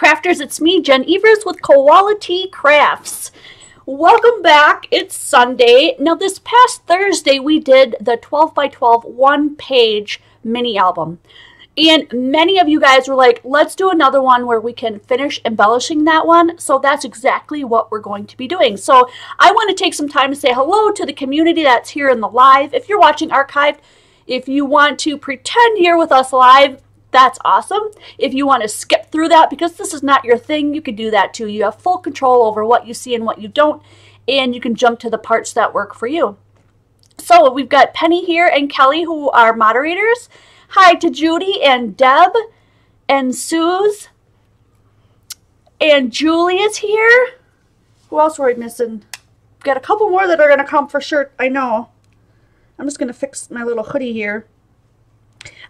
crafters, it's me, Jen Evers with Quality Crafts. Welcome back. It's Sunday. Now this past Thursday we did the 12 by 12 one-page mini album. And many of you guys were like, let's do another one where we can finish embellishing that one. So that's exactly what we're going to be doing. So I want to take some time to say hello to the community that's here in the live. If you're watching archived, if you want to pretend you're with us live, that's awesome. If you want to skip through that because this is not your thing, you can do that too. You have full control over what you see and what you don't, and you can jump to the parts that work for you. So we've got Penny here and Kelly who are moderators. Hi to Judy and Deb and Suze and Julia's here. Who else were we missing? We've got a couple more that are going to come for sure. I know. I'm just going to fix my little hoodie here.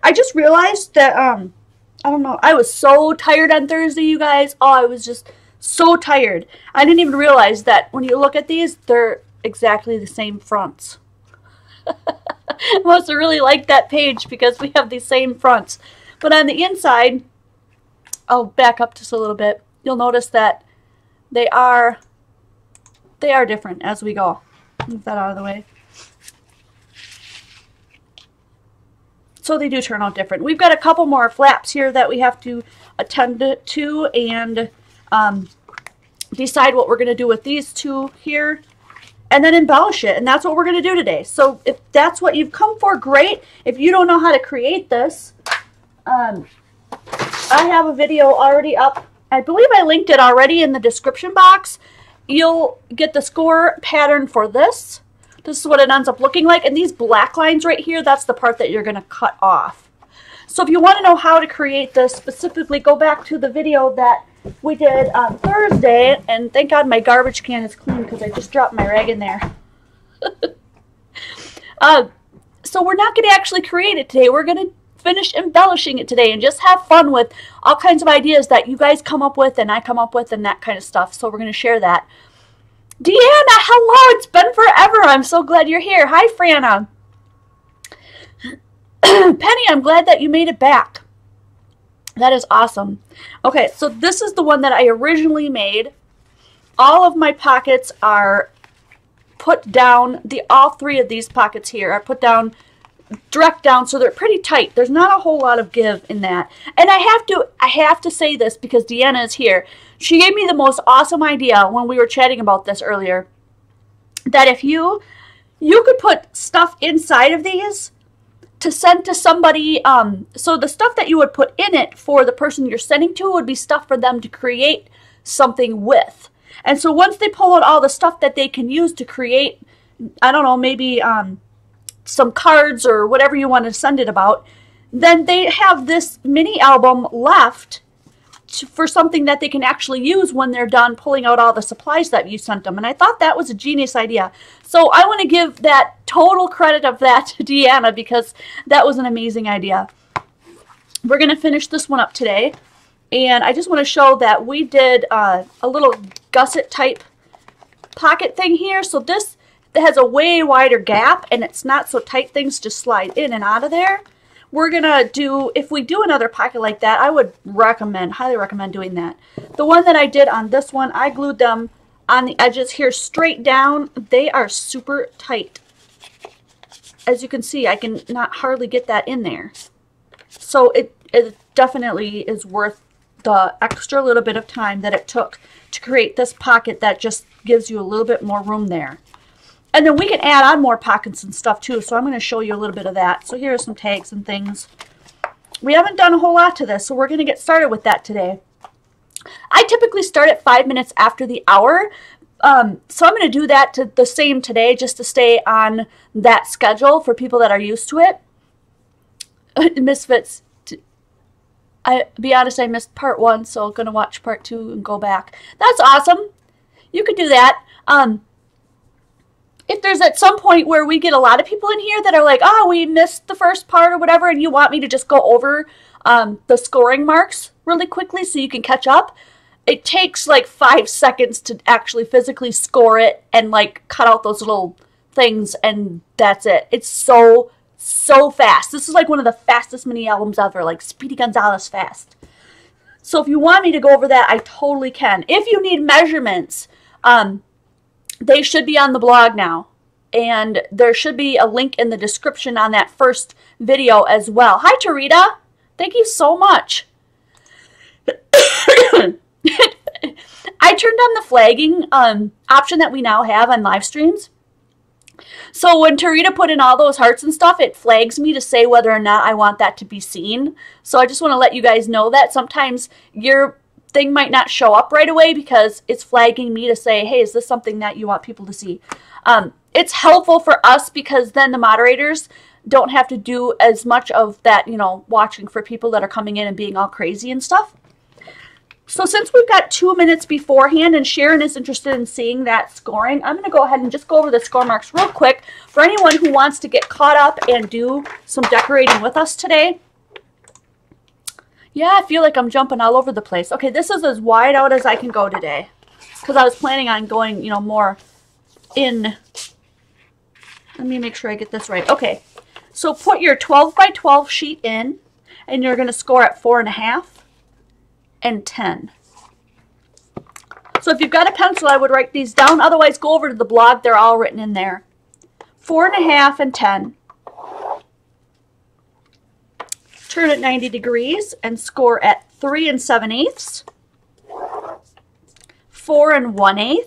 I just realized that, I don't know, I was so tired on Thursday, you guys. Oh, I was just so tired. I didn't even realize that when you look at these, they're exactly the same fronts. I must have really liked that page because we have the same fronts. But on the inside, I'll back up just a little bit. You'll notice that they are different as we go. Move that out of the way. So they do turn out different. We've got a couple more flaps here that we have to attend to and decide what we're going to do with these two here. And then embellish it, and that's what we're going to do today. So if that's what you've come for, great. If you don't know how to create this, I have a video already up. I believe I linked it already in the description box. You'll get the score pattern for this. This is what it ends up looking like. And these black lines right here, that's the part that you're going to cut off. So if you want to know how to create this specifically, go back to the video that we did on Thursday, and thank God my garbage can is clean because I just dropped my rag in there. So we're not going to actually create it today. We're going to finish embellishing it today and just have fun with all kinds of ideas that you guys come up with and I come up with and that kind of stuff. So we're going to share that. Deanna, hello. It's been forever. I'm so glad you're here. Hi, Franna. Penny, I'm glad that you made it back. That is awesome. Okay, so this is the one that I originally made. All of my pockets are put down. All three of these pockets here are put down, direct down, so they're pretty tight. There's not a whole lot of give in that. And I have to say this because Deanna is here. She gave me the most awesome idea when we were chatting about this earlier. That if you could put stuff inside of these to send to somebody, so the stuff that you would put in it for the person you're sending to would be stuff for them to create something with. And so once they pull out all the stuff that they can use to create, I don't know, maybe some cards or whatever you want to send it about, then they have this mini album left for something that they can actually use when they're done pulling out all the supplies that you sent them. And I thought that was a genius idea. So I want to give that total credit of that to Deanna because that was an amazing idea. We're going to finish this one up today. And I just want to show that we did a little gusset type pocket thing here. So this has a way wider gap and it's not so tight. Things just slide in and out of there. We're going to do, if we do another pocket like that, I would highly recommend doing that. The one that I did on this one, I glued them on the edges here straight down. They are super tight. As you can see, I can not hardly get that in there. So it definitely is worth the extra little bit of time that it took to create this pocket that just gives you a little bit more room there. And then we can add on more pockets and stuff too, so I'm going to show you a little bit of that. So here are some tags and things. We haven't done a whole lot to this, so we're going to get started with that today. I typically start at 5 minutes after the hour, so I'm going to do that the same today just to stay on that schedule for people that are used to it. Misfits. Be honest, I missed part 1, so I'm going to watch part 2 and go back. That's awesome. You could do that. If there's at some point where we get a lot of people in here that are like, oh, we missed the first part or whatever, and you want me to just go over the scoring marks really quickly so you can catch up, it takes like 5 seconds to actually physically score it and like cut out those little things, and that's it. It's so fast. This is like one of the fastest mini albums ever, like Speedy Gonzales fast. So if you want me to go over that, I totally can. If you need measurements, they should be on the blog now. And there should be a link in the description on that first video as well. Hi, Tarita. Thank you so much. I turned on the flagging option that we now have on live streams. So when Tarita put in all those hearts and stuff, it flags me to say whether or not I want that to be seen. So I just want to let you guys know that sometimes your thing might not show up right away because it's flagging me to say, hey, is this something that you want people to see? It's helpful for us because then the moderators don't have to do as much of that, you know, watching for people that are coming in and being all crazy and stuff. So since we've got 2 minutes beforehand and Sharon is interested in seeing that scoring, I'm going to go ahead and just go over the score marks real quick for anyone who wants to get caught up and do some decorating with us today. Yeah, I feel like I'm jumping all over the place. Okay, this is as wide out as I can go today because I was planning on going, you know, more in. Let me make sure I get this right. Okay, so put your 12 by 12 sheet in and you're going to score at 4.5 and 10. So if you've got a pencil, I would write these down. Otherwise, go over to the blog. They're all written in there. 4.5 and 10. Turn it 90 degrees and score at 3 7/8, 4 1/8.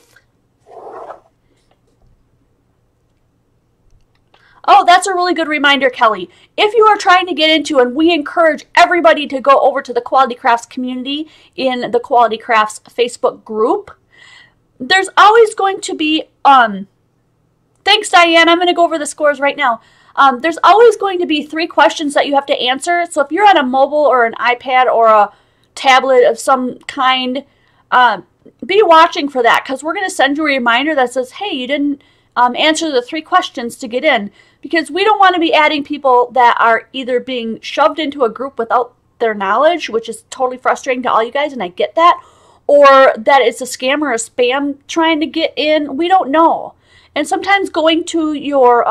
Oh, that's a really good reminder, Kelly. If you are trying to get into, and we encourage everybody to go over to the Quality Crafts community in the Quality Crafts Facebook group, there's always going to be, thanks, Diane. I'm going to go over the scores right now. There's always going to be 3 questions that you have to answer. So if you're on a mobile or an iPad or a tablet of some kind, be watching for that because we're going to send you a reminder that says, hey, you didn't answer the 3 questions to get in, because we don't want to be adding people that are either being shoved into a group without their knowledge, which is totally frustrating to all you guys, and I get that, or that it's a scam or a spam trying to get in. We don't know. And sometimes going to your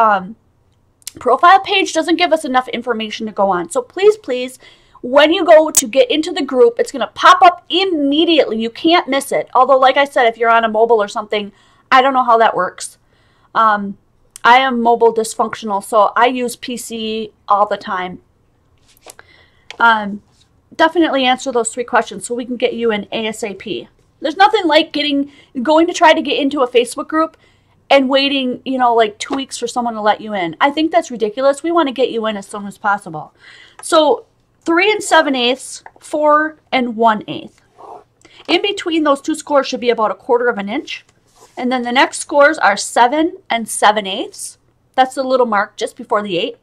profile page doesn't give us enough information to go on. So please, please, when you go to get into the group, it's going to pop up immediately. You can't miss it. Although, like I said, if you're on a mobile or something, I don't know how that works. I am mobile dysfunctional, so I use PC all the time. Definitely answer those 3 questions so we can get you in ASAP. There's nothing like going to try to get into a Facebook group and waiting, you know, like 2 weeks for someone to let you in. I think that's ridiculous. We want to get you in as soon as possible. So 3 7/8, 4 1/8. In between those 2 scores should be about 1/4 inch. And then the next scores are 7 7/8. That's the little mark just before the 8.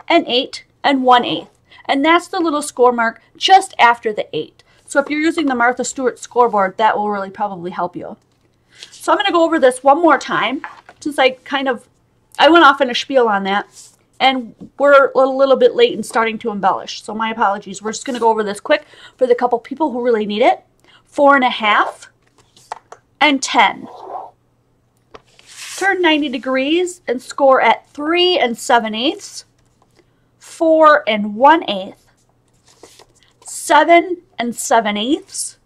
And 8 1/8. And that's the little score mark just after the 8. So if you're using the Martha Stewart scoreboard, that will really probably help you. So I'm going to go over this one more time, since I went off in a spiel on that. And we're a little bit late in starting to embellish. So my apologies. We're just going to go over this quick for the couple people who really need it. 4.5 and 10. Turn 90 degrees and score at 3 7/8, 4 1/8, 7 7/8,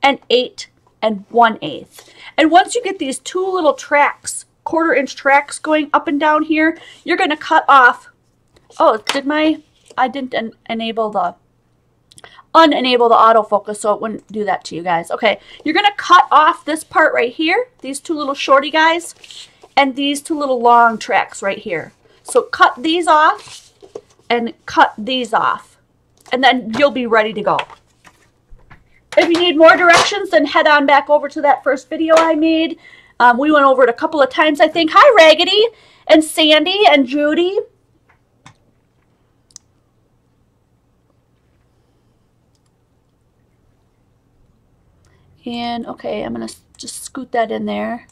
and 8 1/8. And once you get these 2 little tracks, 1/4 inch tracks going up and down here, you're going to cut off. Oh, I didn't unenable the autofocus, so it wouldn't do that to you guys. Okay, you're going to cut off this part right here, these 2 little shorty guys, and these 2 little long tracks right here. So cut these off and cut these off, and then you'll be ready to go. If you need more directions, then head on back over to that first video I made. We went over it a couple of times, I think. Hi, Raggedy and Sandy and Judy. And okay, I'm going to just scoot that in there.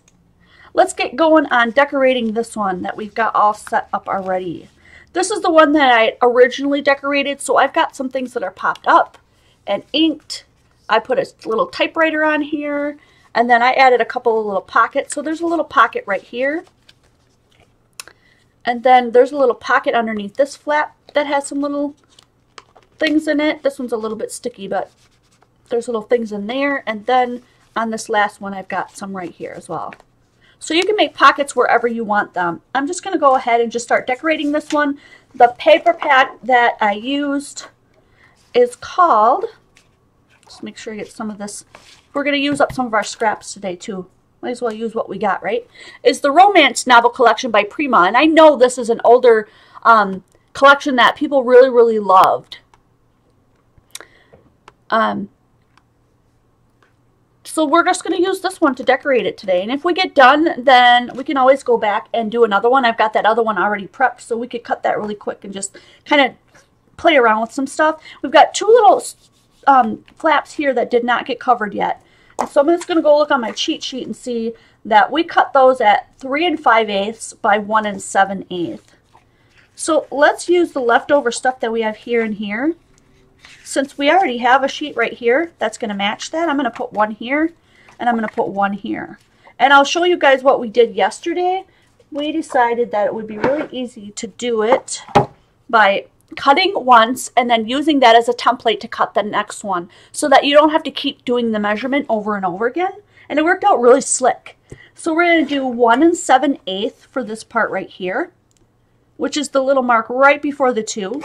Let's get going on decorating this one that we've got all set up already. This is the one that I originally decorated, so I've got some things that are popped up and inked. I put a little typewriter on here, and then I added a couple of little pockets. So there's a little pocket right here. And then there's a little pocket underneath this flap that has some little things in it. This one's a little bit sticky, but there's little things in there. And then on this last one, I've got some right here as well. So you can make pockets wherever you want them. I'm just going to go ahead and just start decorating this one. The paper pad that I used is called, just make sure I get some of this. We're going to use up some of our scraps today too. Might as well use what we got, right? Is the Romance Novel Collection by Prima. And I know this is an older collection that people really, really loved. So we're just going to use this one to decorate it today. And if we get done, then we can always go back and do another one. I've got that other one already prepped, so we could cut that really quick and just kind of play around with some stuff. We've got two little flaps here that did not get covered yet. And so I'm just going to go look on my cheat sheet and see that we cut those at 3 5/8 by 1 7/8. So let's use the leftover stuff that we have here and here. Since we already have a sheet right here that's going to match that, I'm going to put one here and I'm going to put one here. And I'll show you guys what we did yesterday. We decided that it would be really easy to do it by cutting once and then using that as a template to cut the next one so that you don't have to keep doing the measurement over and over again. And it worked out really slick. So we're going to do 1 7/8 for this part right here, which is the little mark right before the 2.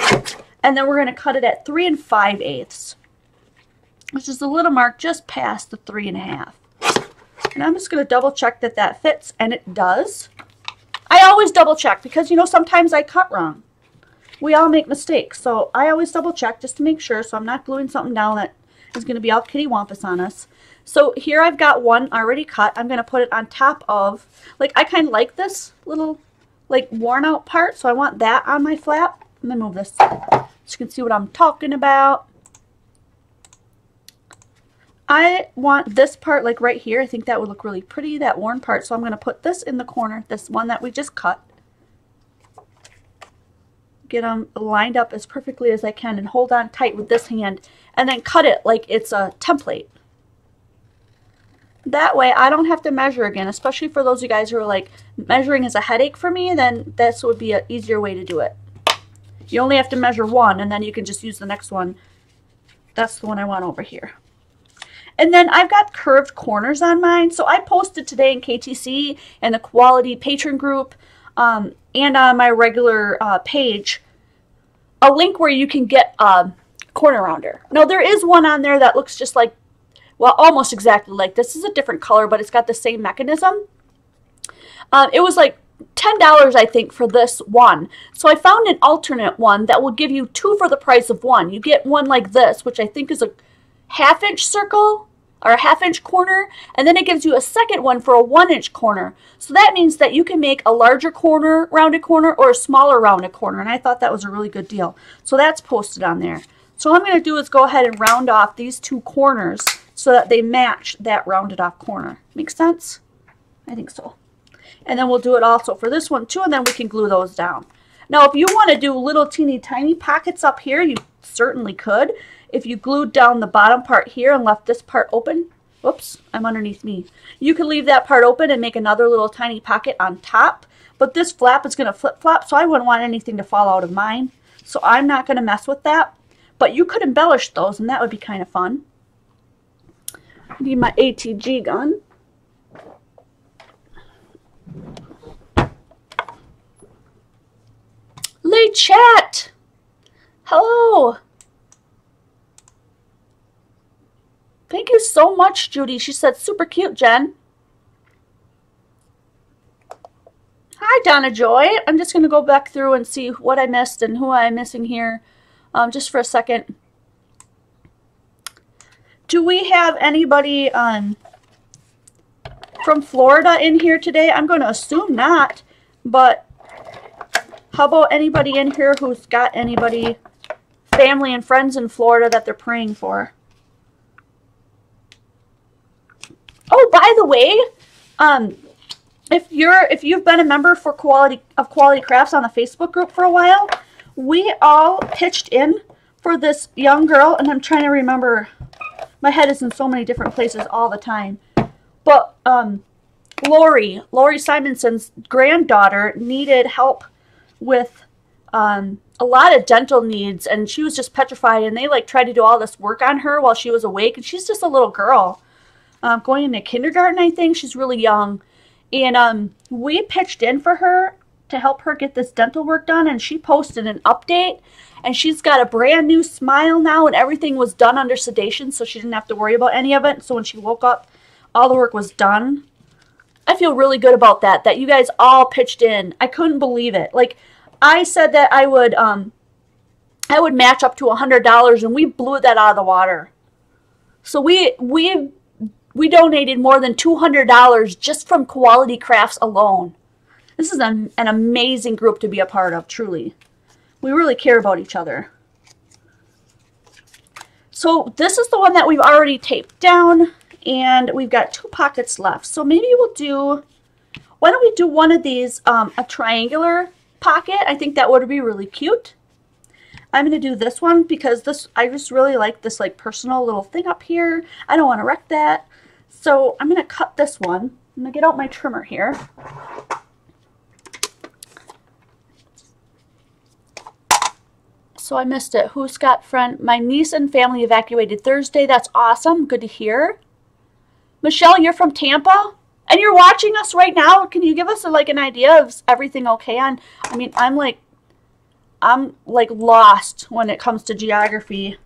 And then we're going to cut it at 3 5/8, which is the little mark just past the 3 1/2. And I'm just going to double check that that fits, and it does. I always double check because, you know, sometimes I cut wrong. We all make mistakes, so I always double check just to make sure so I'm not gluing something down that is going to be all kitty wampus on us. So here I've got one already cut. I'm going to put it on top of, like, I kind of like this little, like, worn out part, so I want that on my flap. Let me move this so you can see what I'm talking about. I want this part like right here. I think that would look really pretty, that worn part. So I'm going to put this in the corner, this one that we just cut. Get them lined up as perfectly as I can and hold on tight with this hand and then cut it like it's a template. That way I don't have to measure again, especially for those of you guys who are like, measuring is a headache for me, then this would be an easier way to do it. You only have to measure one and then you can just use the next one. That's the one I want over here. And then I've got curved corners on mine. So I posted today in KTC and the Quality Patron group and on my regular page a link where you can get a corner rounder. Now there is one on there that looks just like, well, almost exactly like this. Is a different color, but it's got the same mechanism. It was like $10, I think, for this one. So I found an alternate one that will give you 2 for the price of 1. You get one like this, which I think is a 1/2 inch circle or a 1/2 inch corner, and then it gives you a second one for a 1 inch corner. So that means that you can make a larger corner, rounded corner, or a smaller rounded corner, and I thought that was a really good deal. So that's posted on there. So what I'm going to do is go ahead and round off these 2 corners so that they match that rounded off corner. Make sense? I think so. And then we'll do it also for this one too, and then we can glue those down. Now, if you want to do little teeny tiny pockets up here, you certainly could. If you glued down the bottom part here and left this part open, whoops, I'm underneath me. You can leave that part open and make another little tiny pocket on top. But this flap is going to flip-flop, so I wouldn't want anything to fall out of mine. So I'm not going to mess with that. But you could embellish those, and that would be kind of fun. I need my ATG gun. Late chat. Hello. Thank you so much, Judy. She said super cute, Jen. Hi, Donna Joy. I'm just going to go back through and see what I missed and who I'm missing here just for a second. Do we have anybody from Florida in here today? I'm going to assume not, but how about anybody in here who's got anybody, family and friends in Florida that they're praying for? Oh, by the way, if you've been a member for Quality Crafts on the Facebook group for a while, we all pitched in for this young girl, and I'm trying to remember. My head is in so many different places all the time. But Lori Simonson's granddaughter needed help with a lot of dental needs, and she was just petrified, and they like tried to do all this work on her while she was awake, and she's just a little girl, going into kindergarten, I think. She's really young, and we pitched in for her to help her get this dental work done, and she posted an update, and she's got a brand new smile now, and everything was done under sedation, so she didn't have to worry about any of it. So when she woke up, all the work was done. I feel really good about that you guys all pitched in. I couldn't believe it. Like, I said that I would match up to $100, and we blew that out of the water. So we donated more than $200 just from Quality Crafts alone. This is an amazing group to be a part of, truly. We really care about each other. So this is the one that we've already taped down, and we've got 2 pockets left. So maybe we'll do, why don't we do one of these, a triangular pocket? I think that would be really cute. I'm going to do this one because this, I just really like this like personal little thing up here. I don't want to wreck that. So I'm going to cut this one. I'm going to get out my trimmer here. So I missed it. Who's got friend? My niece and family evacuated Thursday. That's awesome. Good to hear. Michelle, you're from Tampa and you're watching us right now. Can you give us like an idea of everything okay on? I mean, I'm like lost when it comes to geography.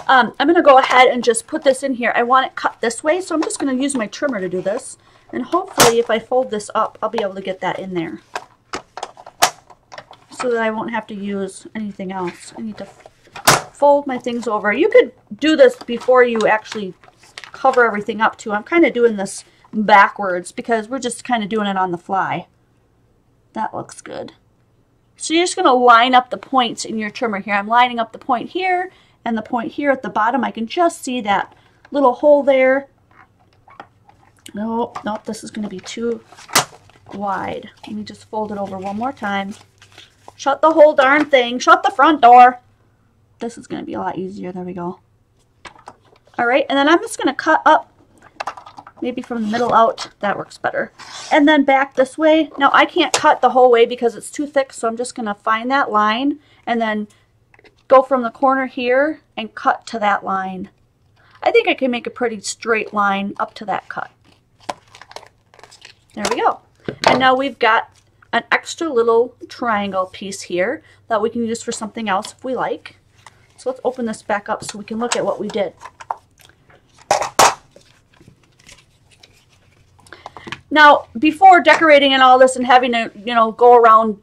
I'm going to go ahead and just put this in here. I want it cut this way, so I'm just going to use my trimmer to do this. And hopefully if I fold this up, I'll be able to get that in there, so that I won't have to use anything else. I need to fold my things over. You could do this before you actually cover everything up too. I'm kind of doing this backwards because we're just kind of doing it on the fly. That looks good. So you're just going to line up the points in your trimmer here. I'm lining up the point here and the point here at the bottom. I can just see that little hole there. Nope, this is going to be too wide. Let me just fold it over one more time. Shut the whole darn thing. Shut the front door. This is going to be a lot easier. There we go. All right, and then I'm just going to cut up maybe from the middle out. That works better. And then back this way. Now, I can't cut the whole way because it's too thick, so I'm just going to find that line and then go from the corner here and cut to that line. I think I can make a pretty straight line up to that cut. There we go. And now we've got an extra little triangle piece here that we can use for something else if we like. So let's open this back up so we can look at what we did. Now, before decorating and all this and having to, go around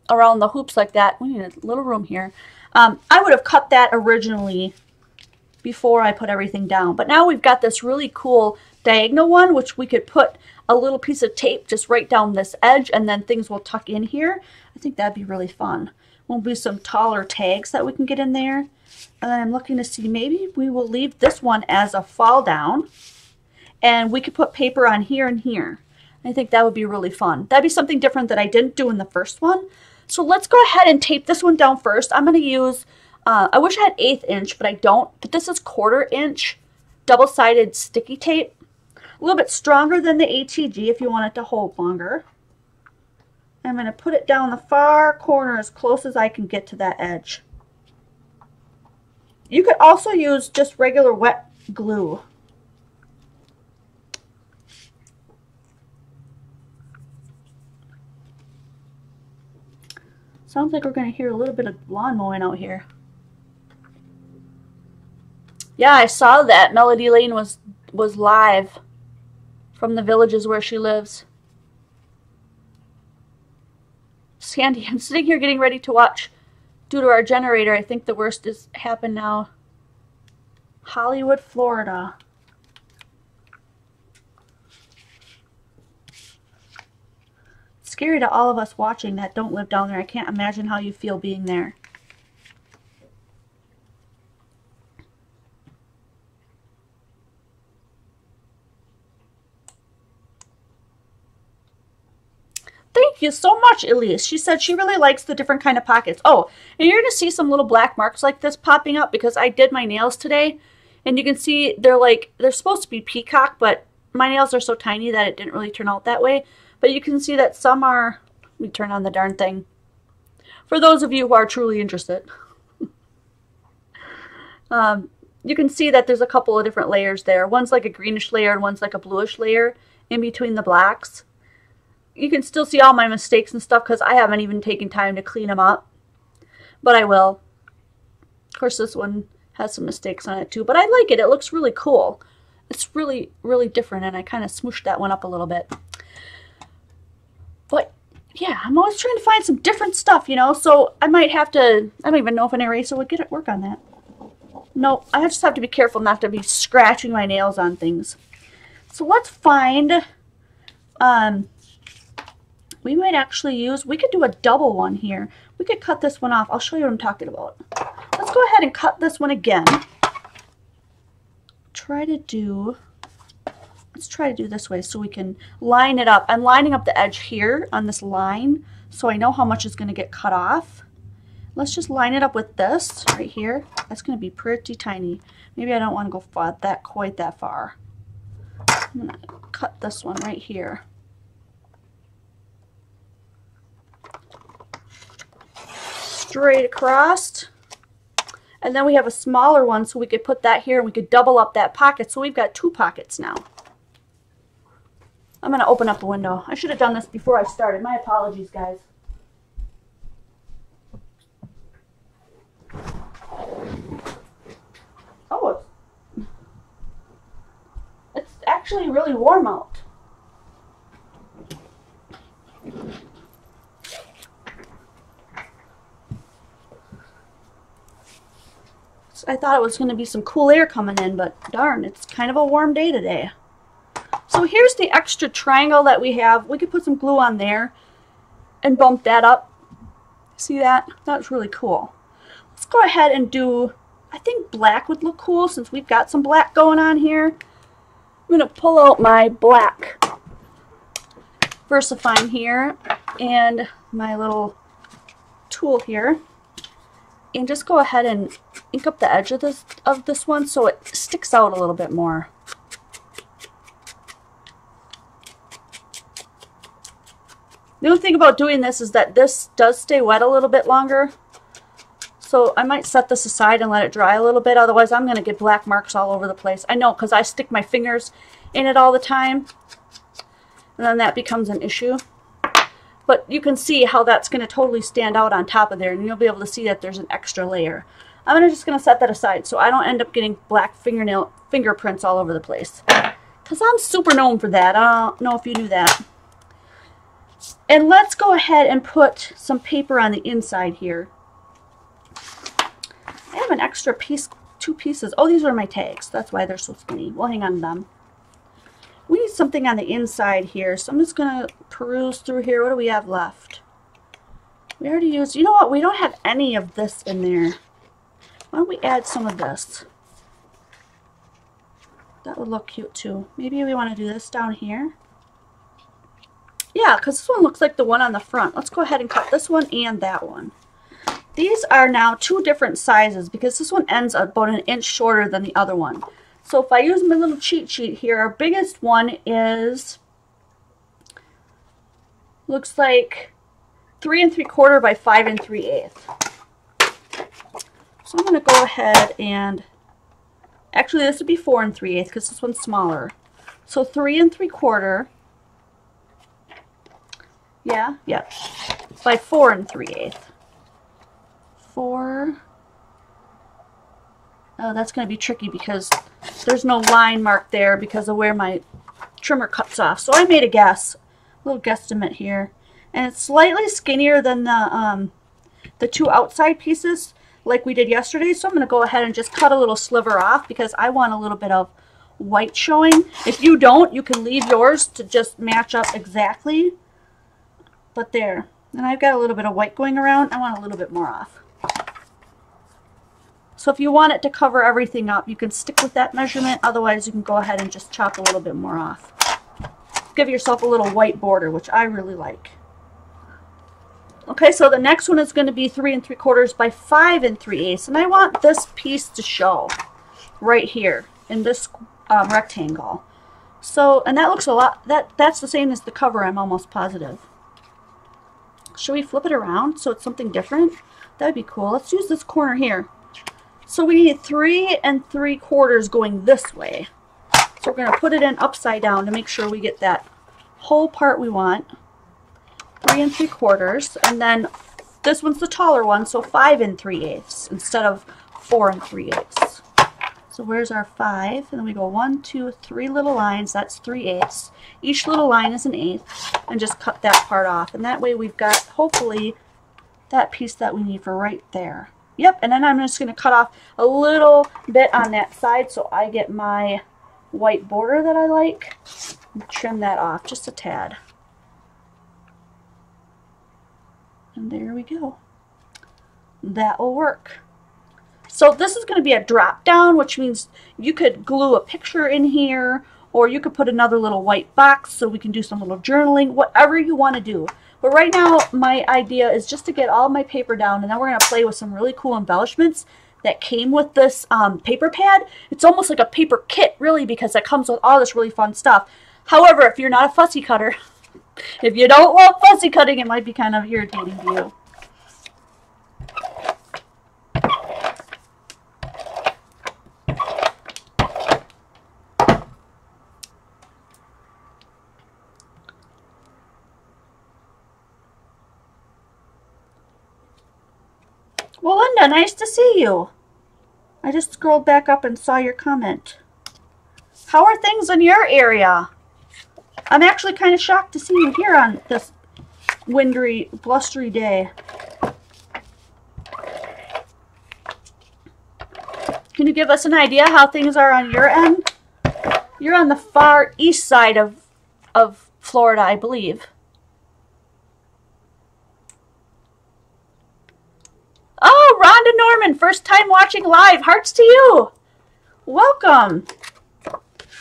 the hoops like that, we need a little room here. I would have cut that originally before I put everything down. But now we've got this really cool diagonal one, which we could put a little piece of tape just right down this edge, and then things will tuck in here. I think that'd be really fun. We'll do some taller tags that we can get in there. And then I'm looking to see, maybe we will leave this one as a fall down, and we could put paper on here and here. I think that would be really fun. That'd be something different that I didn't do in the first one. So let's go ahead and tape this one down first. I'm going to use, I wish I had 1/8 inch, but I don't. But this is 1/4 inch double-sided sticky tape. A little bit stronger than the ATG if you want it to hold longer. I'm going to put it down the far corner as close as I can get to that edge. You could also use just regular wet glue. Sounds like we're going to hear a little bit of lawn mowing out here. Yeah, I saw that. Melody Lane was live from the villages where she lives. Sandy, I'm sitting here getting ready to watch due to our generator. I think the worst has happened now. Hollywood, Florida. It's scary to all of us watching that don't live down there. I can't imagine how you feel being there. Thank you so much, Elise. She said she really likes the different kind of pockets. Oh, and you're going to see some little black marks like this popping up because I did my nails today. And you can see they're supposed to be peacock, but my nails are so tiny that it didn't really turn out that way. But you can see that some are, let me turn on the darn thing, for those of you who are truly interested. You can see that there's a couple of different layers there. One's like a greenish layer and one's like a bluish layer in between the blacks. You can still see all my mistakes and stuff because I haven't even taken time to clean them up. But I will. Of course, this one has some mistakes on it too, but I like it. It looks really cool. It's really, really different, and I kind of smooshed that one up a little bit. But yeah, I'm always trying to find some different stuff, you know, so I might have to, I don't even know if an eraser would get it work on that. No, I just have to be careful not to be scratching my nails on things. So let's find, we might actually use, we could do a double one here. We could cut this one off. I'll show you what I'm talking about. Let's go ahead and cut this one again. Let's try to do this way so we can line it up. I'm lining up the edge here on this line so I know how much is going to get cut off. Let's just line it up with this right here. That's going to be pretty tiny. Maybe I don't want to go quite that far. I'm going to cut this one right here. Straight across. And then we have a smaller one, so we could put that here and we could double up that pocket. So we've got 2 pockets now. I'm going to open up the window. I should have done this before I started. My apologies, guys. Oh, it's actually really warm out. I thought it was going to be some cool air coming in, but darn, it's kind of a warm day today. So here's the extra triangle that we have. We could put some glue on there and bump that up. See that? That's really cool. Let's go ahead and do, I think black would look cool since we've got some black going on here. I'm going to pull out my black VersaFine here and my little tool here and just go ahead and ink up the edge of this one so it sticks out a little bit more. The only thing about doing this is that this does stay wet a little bit longer. So I might set this aside and let it dry a little bit. Otherwise, I'm going to get black marks all over the place. I know, because I stick my fingers in it all the time. And then that becomes an issue. But you can see how that's going to totally stand out on top of there. And you'll be able to see that there's an extra layer. I'm just going to set that aside so I don't end up getting black fingerprints all over the place. Because I'm super known for that. I don't know if you knew that. And let's go ahead and put some paper on the inside here. I have an extra piece, 2 pieces. Oh, these are my tags. That's why they're so skinny. We'll hang on to them. We need something on the inside here. So I'm just going to peruse through here. What do we have left? We already used, you know what? We don't have any of this in there. Why don't we add some of this? That would look cute too. Maybe we want to do this down here. Yeah, because this one looks like the one on the front. Let's go ahead and cut this one and that one. These are now 2 different sizes because this one ends about 1 inch shorter than the other one. So if I use my little cheat sheet here, our biggest one is, looks like 3 3/4 by 5 3/8. So I'm going to go ahead and, actually this would be 4 3/8 because this one's smaller. So 3 3/4. Yeah, by 4 3/8. 4. Oh, that's going to be tricky because there's no line mark there because of where my trimmer cuts off. So I made a guess, a little guesstimate here, and it's slightly skinnier than the 2 outside pieces like we did yesterday. So I'm going to go ahead and just cut a little sliver off because I want a little bit of white showing. If you don't, you can leave yours to just match up exactly. But there, and I've got a little bit of white going around. I want a little bit more off. So if you want it to cover everything up, you can stick with that measurement. Otherwise, you can go ahead and just chop a little bit more off. Give yourself a little white border, which I really like. Okay, so the next one is going to be 3 3/4 by 5 3/8, and I want this piece to show right here in this rectangle. So, and that looks a lot, that's the same as the cover, I'm almost positive. Should we flip it around so it's something different? That'd be cool. Let's use this corner here. So we need 3 3/4 going this way. So we're going to put it in upside down to make sure we get that whole part we want. 3 3/4. And then this one's the taller one, so 5 3/8 instead of 4 3/8. So where's our 5? And then we go 1, 2, 3 little lines. That's 3/8. Each little line is an 1/8. And just cut that part off. And that way we've got, hopefully, that piece that we need for right there. Yep, and then I'm just going to cut off a little bit on that side so I get my white border that I like. And trim that off just a tad. And there we go. That will work. So this is going to be a drop down, which means you could glue a picture in here, or you could put another little white box so we can do some little journaling, whatever you want to do. But right now, my idea is just to get all my paper down, and then we're going to play with some really cool embellishments that came with this paper pad. It's almost like a paper kit, really, because it comes with all this really fun stuff. However, if you're not a fussy cutter, if you don't love fussy cutting, it might be kind of irritating to you. Well, Linda, nice to see you. I just scrolled back up and saw your comment. How are things in your area? I'm actually kind of shocked to see you here on this wintry, blustery day. Can you give us an idea how things are on your end? You're on the far east side of Florida, I believe. Oh, Rhonda Norman, first time watching live. Hearts to you. Welcome.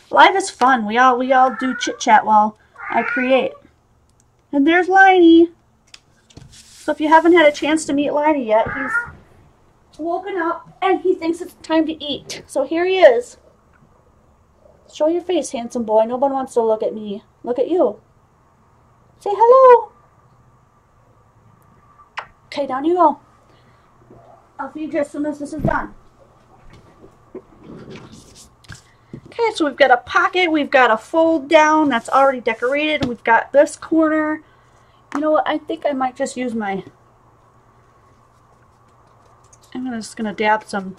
Live is fun. We all do chit chat while I create. And there's Liney. So if you haven't had a chance to meet Liney yet, he's woken up and he thinks it's time to eat. So here he is. Show your face, handsome boy. No one wants to look at me. Look at you. Say hello. Okay, down you go. I'll feed you as soon as this is done. Okay, so we've got a pocket, we've got a fold down that's already decorated, we've got this corner. You know what, I think I might just use my, I'm just going to dab some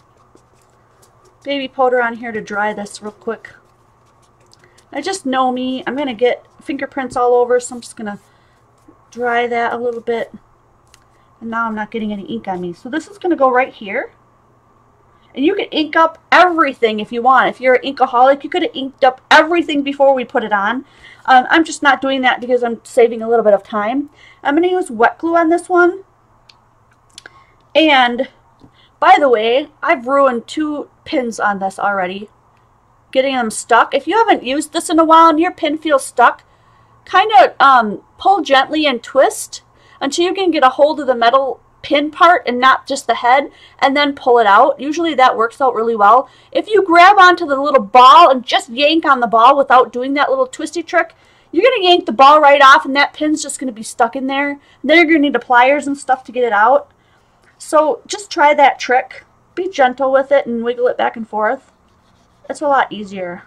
baby powder on here to dry this real quick. I just know me, I'm going to get fingerprints all over, so I'm just going to dry that a little bit. And now I'm not getting any ink on me. So this is going to go right here. And you can ink up everything if you want. If you're an inkaholic, you could have inked up everything before we put it on. I'm just not doing that because I'm saving a little bit of time. I'm going to use wet glue on this one. And, by the way, I've ruined 2 pins on this already. Getting them stuck. If you haven't used this in a while and your pin feels stuck, kind of pull gently and twist until you can get a hold of the metal pin part and not just the head, and then pull it out. Usually that works out really well. If you grab onto the little ball and just yank on the ball without doing that little twisty trick, you're going to yank the ball right off and that pin's just going to be stuck in there. And then you're going to need the pliers and stuff to get it out. So just try that trick. Be gentle with it and wiggle it back and forth. It's a lot easier.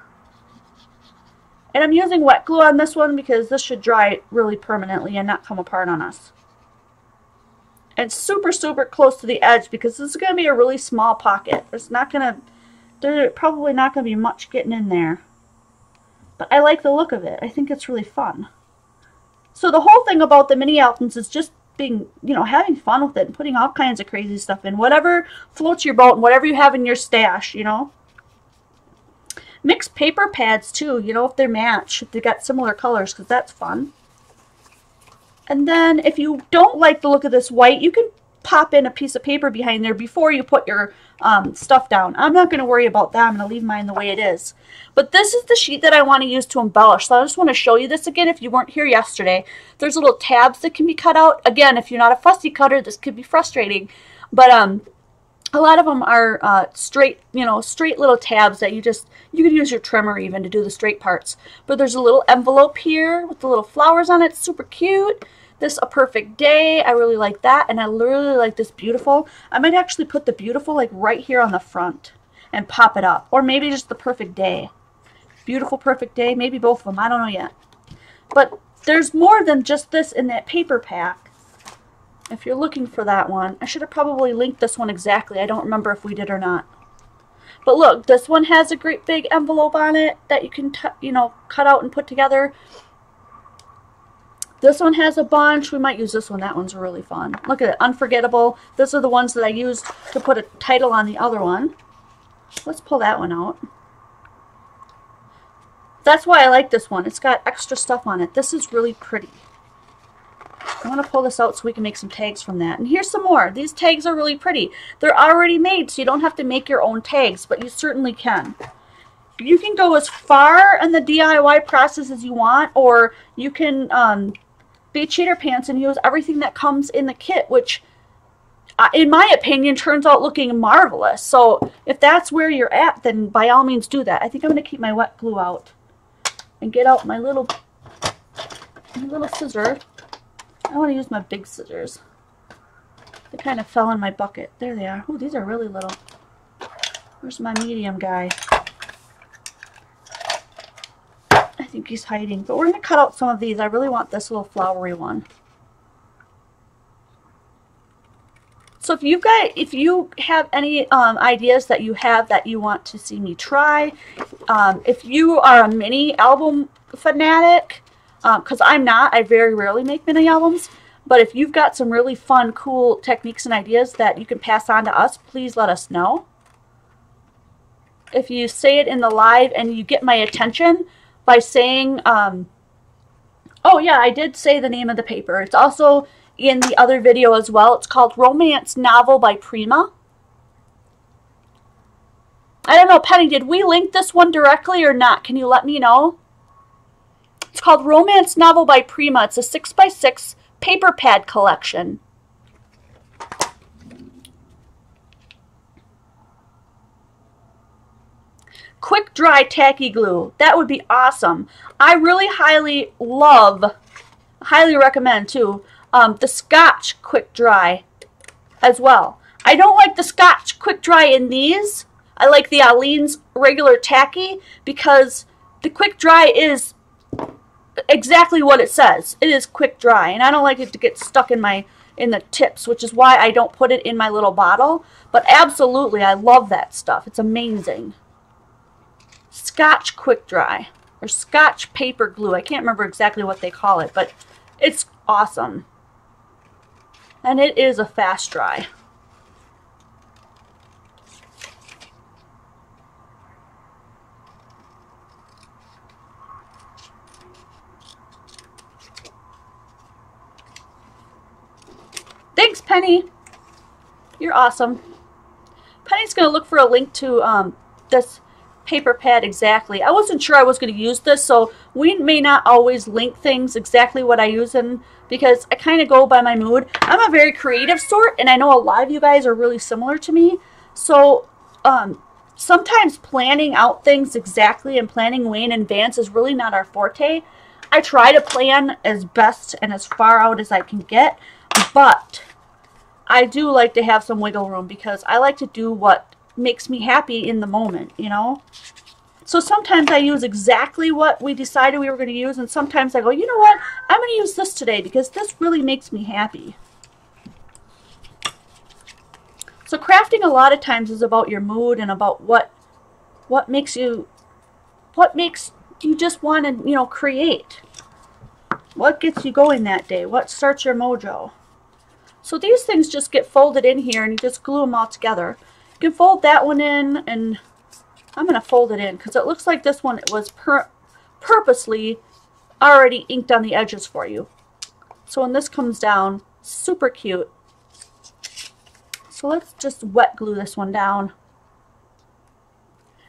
And I'm using wet glue on this one because this should dry really permanently and not come apart on us. And super, super close to the edge because this is going to be a really small pocket. There's probably not going to be much getting in there. But I like the look of it. I think it's really fun. So the whole thing about the mini Altons is just being, having fun with it and putting all kinds of crazy stuff in. Whatever floats your boat and whatever you have in your stash, Mix paper pads too, if they match, if they got similar colors, because that's fun. And then if you don't like the look of this white, you can pop in a piece of paper behind there before you put your stuff down. I'm not going to worry about that. I'm going to leave mine the way it is. But this is the sheet that I want to use to embellish. So I just want to show you this again if you weren't here yesterday. There's little tabs that can be cut out. Again, if you're not a fussy cutter, this could be frustrating. But A lot of them are straight, you know, straight little tabs that you could use your trimmer even to do the straight parts. But there's a little envelope here with the little flowers on it. Super cute. This A Perfect Day. I really like that. And I really like this Beautiful. I might actually put the Beautiful like right here on the front and pop it up. Or maybe just the Perfect Day. Beautiful, Perfect Day. Maybe both of them. I don't know yet. But there's more than just this in that paper pack. If you're looking for that one, I should have probably linked this one exactly. I don't remember if we did or not. But look, this one has a great big envelope on it that you can, you know, cut out and put together. This one has a bunch. We might use this one. That one's really fun. Look at it, Unforgettable. Those are the ones that I used to put a title on the other one. Let's pull that one out. That's why I like this one. It's got extra stuff on it. This is really pretty. I want to pull this out so we can make some tags from that. And here's some more. These tags are really pretty. They're already made, so you don't have to make your own tags, but you certainly can. You can go as far in the DIY process as you want, or you can be cheater pants and use everything that comes in the kit, which, in my opinion, turns out looking marvelous. So if that's where you're at, then by all means do that. I think I'm going to keep my wet glue out and get out my little scissor. I want to use my big scissors. They kind of fell in my bucket. There they are. Oh, these are really little. Where's my medium guy? I think he's hiding. But we're going to cut out some of these. I really want this little flowery one. So if you have any ideas that you have that you want to see me try, if you are a mini album fanatic, because I'm not, I very rarely make mini albums, but if you've got some really fun, cool techniques and ideas that you can pass on to us, please let us know. If you say it in the live and you get my attention by saying, oh yeah, I did say the name of the paper. It's also in the other video as well. It's called Romance Novel by Prima. I don't know, Penny, did we link this one directly or not? Can you let me know? It's called Romance Novel by Prima. It's a 6x6 paper pad collection. Quick dry tacky glue. That would be awesome. I really highly recommend too, the Scotch quick dry as well. I don't like the Scotch quick dry in these. I like the Aleene's regular tacky because the quick dry is exactly what it says. It is quick dry, and I don't like it to get stuck in the tips, which is why I don't put it in my little bottle. But absolutely, I love that stuff. It's amazing. Scotch quick dry or Scotch paper glue. I can't remember exactly what they call it, but it's awesome. And it is a fast dry. Thanks, Penny. You're awesome. Penny's going to look for a link to this paper pad exactly. I wasn't sure I was going to use this, so we may not always link things exactly what I use in, because I kind of go by my mood. I'm a very creative sort, and I know a lot of you guys are really similar to me. So sometimes planning out things exactly and planning way in advance is really not our forte. I try to plan as best and as far out as I can get, but I do like to have some wiggle room because I like to do what makes me happy in the moment, you know? So sometimes I use exactly what we decided we were going to use, and sometimes I go, you know what, I'm going to use this today because this really makes me happy. So crafting a lot of times is about your mood and about what makes you just want to, you know, create. What gets you going that day? What starts your mojo? So these things just get folded in here and you just glue them all together. You can fold that one in, and I'm going to fold it in because it looks like this one was purposely already inked on the edges for you. So when this comes down, super cute. So let's just wet glue this one down.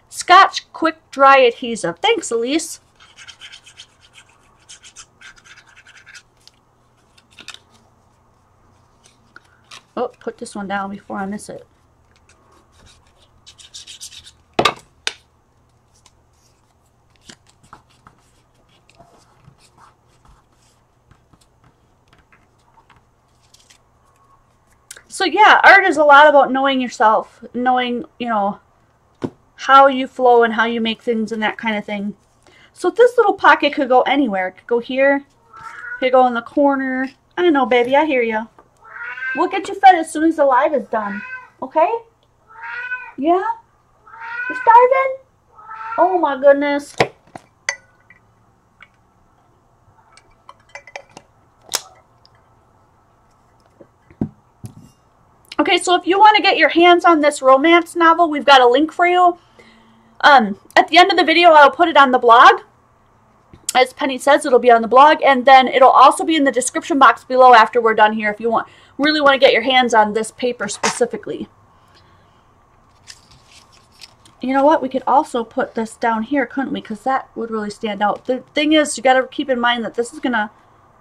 Scotch Quick Dry Adhesive. Thanks, Elise. Oh, put this one down before I miss it. So yeah, art is a lot about knowing yourself, knowing, you know, how you flow and how you make things and that kind of thing. So this little pocket could go anywhere. It could go here. It could go in the corner. I don't know, baby. I hear you. We'll get you fed as soon as the live is done. Okay? Yeah? You're starving? Oh my goodness. Okay, so if you want to get your hands on this romance novel, we've got a link for you. At the end of the video, I'll put it on the blog. As Penny says, it'll be on the blog, and then it'll also be in the description box below after we're done here if you really want to get your hands on this paper specifically. You know what? We could also put this down here, couldn't we? Because that would really stand out. The thing is, you got to keep in mind that this is going to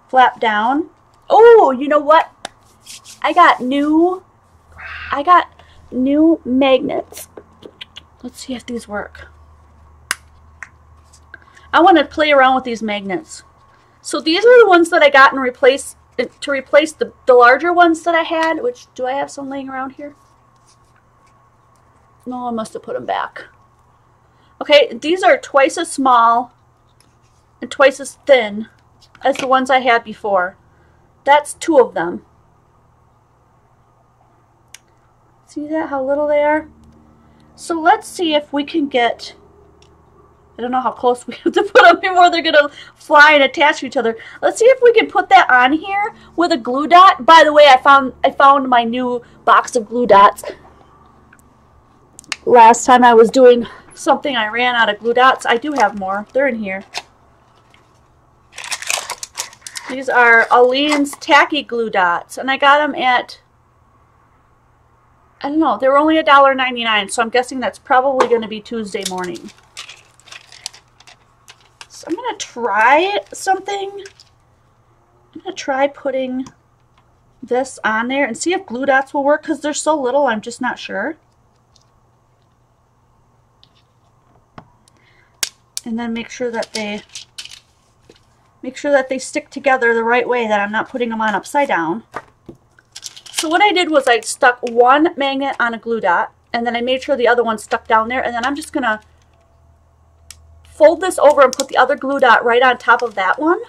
flap down. Oh, you know what? I got new magnets. Let's see if these work. I want to play around with these magnets. So these are the ones that I got to replace the larger ones that I had. Which, do I have some laying around here? No, I must have put them back. Okay, these are twice as small and twice as thin as the ones I had before. That's 2 of them. See that, how little they are? So let's see if we can get, I don't know how close we have to put them before they're going to fly and attach to each other. Let's see if we can put that on here with a glue dot. By the way, I found my new box of glue dots. Last time I was doing something, I ran out of glue dots. I do have more. They're in here. These are Aleene's Tacky Glue Dots, and I got them at, I don't know, they were only $1.99, so I'm guessing that's probably going to be Tuesday morning. So I'm going to try something. I'm going to try putting this on there and see if glue dots will work, because they're so little, I'm just not sure. And then make sure that they stick together the right way, that I'm not putting them on upside down. So what I did was I stuck one magnet on a glue dot, and then I made sure the other one stuck down there, and then I'm just going to fold this over and put the other glue dot right on top of that one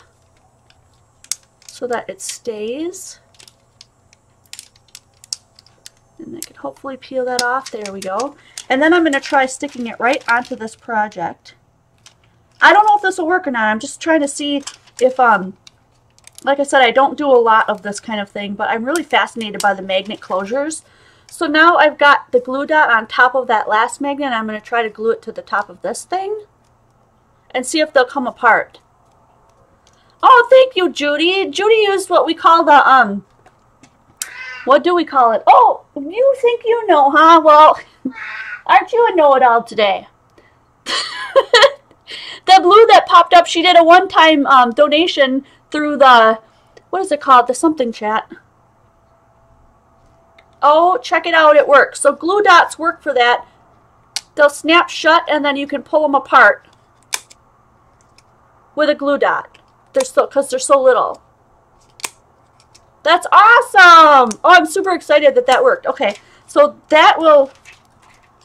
so that it stays. And I can hopefully peel that off. There we go. And then I'm going to try sticking it right onto this project. I don't know if this will work or not. I'm just trying to see if, like I said, I don't do a lot of this kind of thing, but I'm really fascinated by the magnet closures. So now I've got the glue dot on top of that last magnet, and I'm going to try to glue it to the top of this thing and see if they'll come apart. Oh, thank you, Judy. Judy used what we call the, what do we call it? Oh, you think you know, huh? Well, aren't you a know-it-all today? The blue that popped up, she did a one-time donation through the, what is it called? The something chat. Oh, check it out. It works. So glue dots work for that. They'll snap shut, and then you can pull them apart with a glue dot. Because they're so little. That's awesome! Oh, I'm super excited that that worked. Okay, so that will...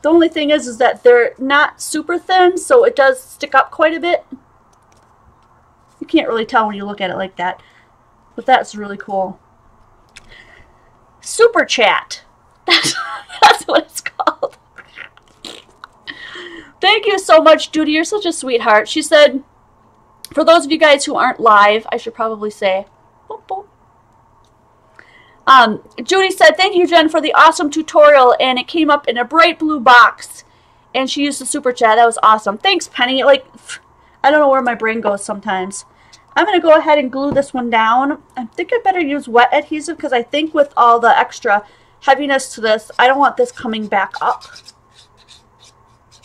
The only thing is that they're not super thin, so it does stick up quite a bit. You can't really tell when you look at it like that, but that's really cool. Super chat. That's what it's called. Thank you so much, Judy. You're such a sweetheart. She said, for those of you guys who aren't live, I should probably say, boop, boop. Judy said, thank you, Jen, for the awesome tutorial, and it came up in a bright blue box, and she used the super chat. That was awesome. Thanks, Penny. Like, I don't know where my brain goes sometimes. I'm going to go ahead and glue this one down. I think I better use wet adhesive, because I think with all the extra heaviness to this, I don't want this coming back up.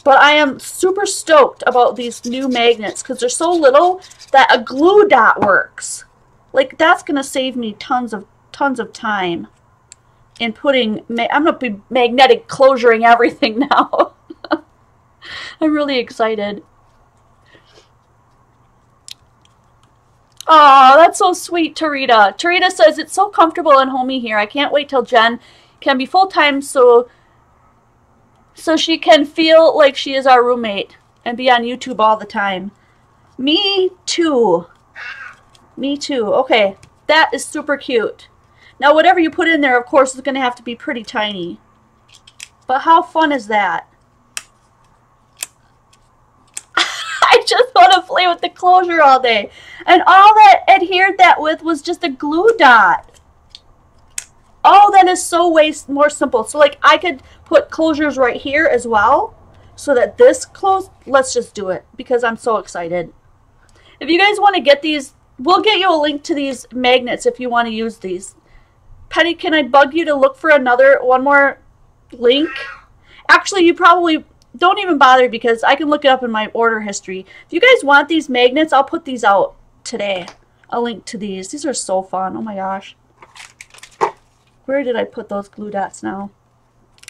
But I am super stoked about these new magnets, because they're so little that a glue dot works. Like, that's going to save me tons of time in putting, I'm going to be magnetic closuring everything now. I'm really excited. Oh, that's so sweet, Tarita. Tarita says, it's so comfortable and homey here. I can't wait till Jen can be full-time so she can feel like she is our roommate and be on YouTube all the time. Me too. Me too. Okay, that is super cute. Now whatever you put in there, of course, is going to have to be pretty tiny. But how fun is that? I just want to play with the closure all day. And all that adhered that with was just a glue dot. Oh, that is so way more simple. So like I could put closures right here as well. So that this close, let's just do it because I'm so excited. If you guys want to get these, we'll get you a link to these magnets if you want to use these. Penny, can I bug you to look for one more link? Actually, you probably don't even bother because I can look it up in my order history. If you guys want these magnets, I'll put these out today. A link to these. These are so fun. Oh my gosh. Where did I put those glue dots now?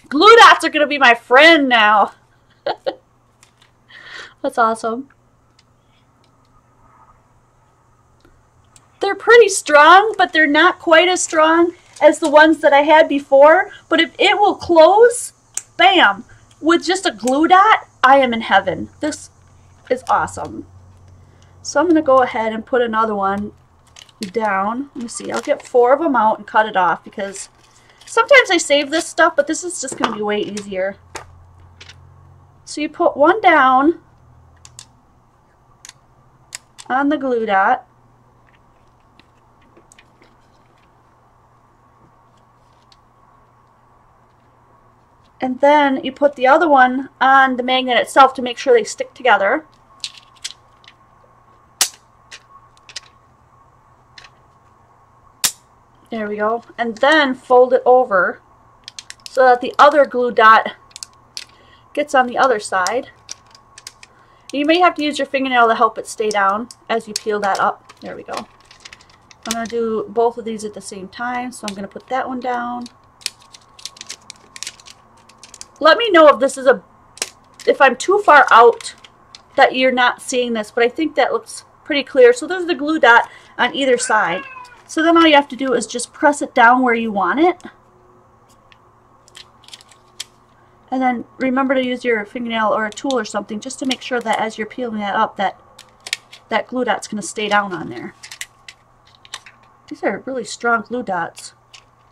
Glue dots are going to be my friend now. That's awesome. They're pretty strong, but they're not quite as strong as the ones that I had before. But if it will close, bam, with just a glue dot, I am in heaven. This is awesome. So I'm going to go ahead and put another one down. Let me see. I'll get 4 of them out and cut it off because sometimes I save this stuff, but this is just going to be way easier. So you put one down on the glue dot. And then you put the other one on the magnet itself to make sure they stick together. There we go. And then fold it over so that the other glue dot gets on the other side. You may have to use your fingernail to help it stay down as you peel that up. There we go. I'm going to do both of these at the same time, so I'm going to put that one down. Let me know if this is if I'm too far out that you're not seeing this, but I think that looks pretty clear. So there's the glue dot on either side. So then all you have to do is just press it down where you want it. And then remember to use your fingernail or a tool or something just to make sure that as you're peeling that up, that glue dot's going to stay down on there. These are really strong glue dots.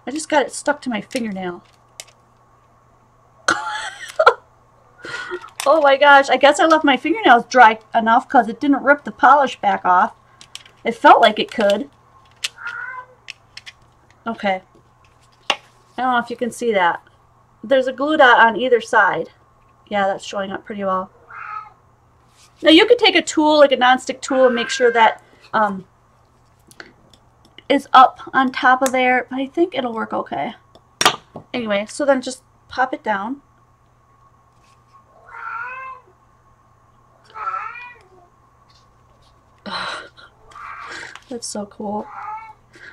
I just got it stuck to my fingernail. Oh my gosh, I guess I left my fingernails dry enough because it didn't rip the polish back off. It felt like it could. Okay. I don't know if you can see that. There's a glue dot on either side. Yeah, that's showing up pretty well. Now you could take a tool, like a nonstick tool, and make sure that is up on top of there, but I think it'll work okay. Anyway, so then just pop it down. That's so cool.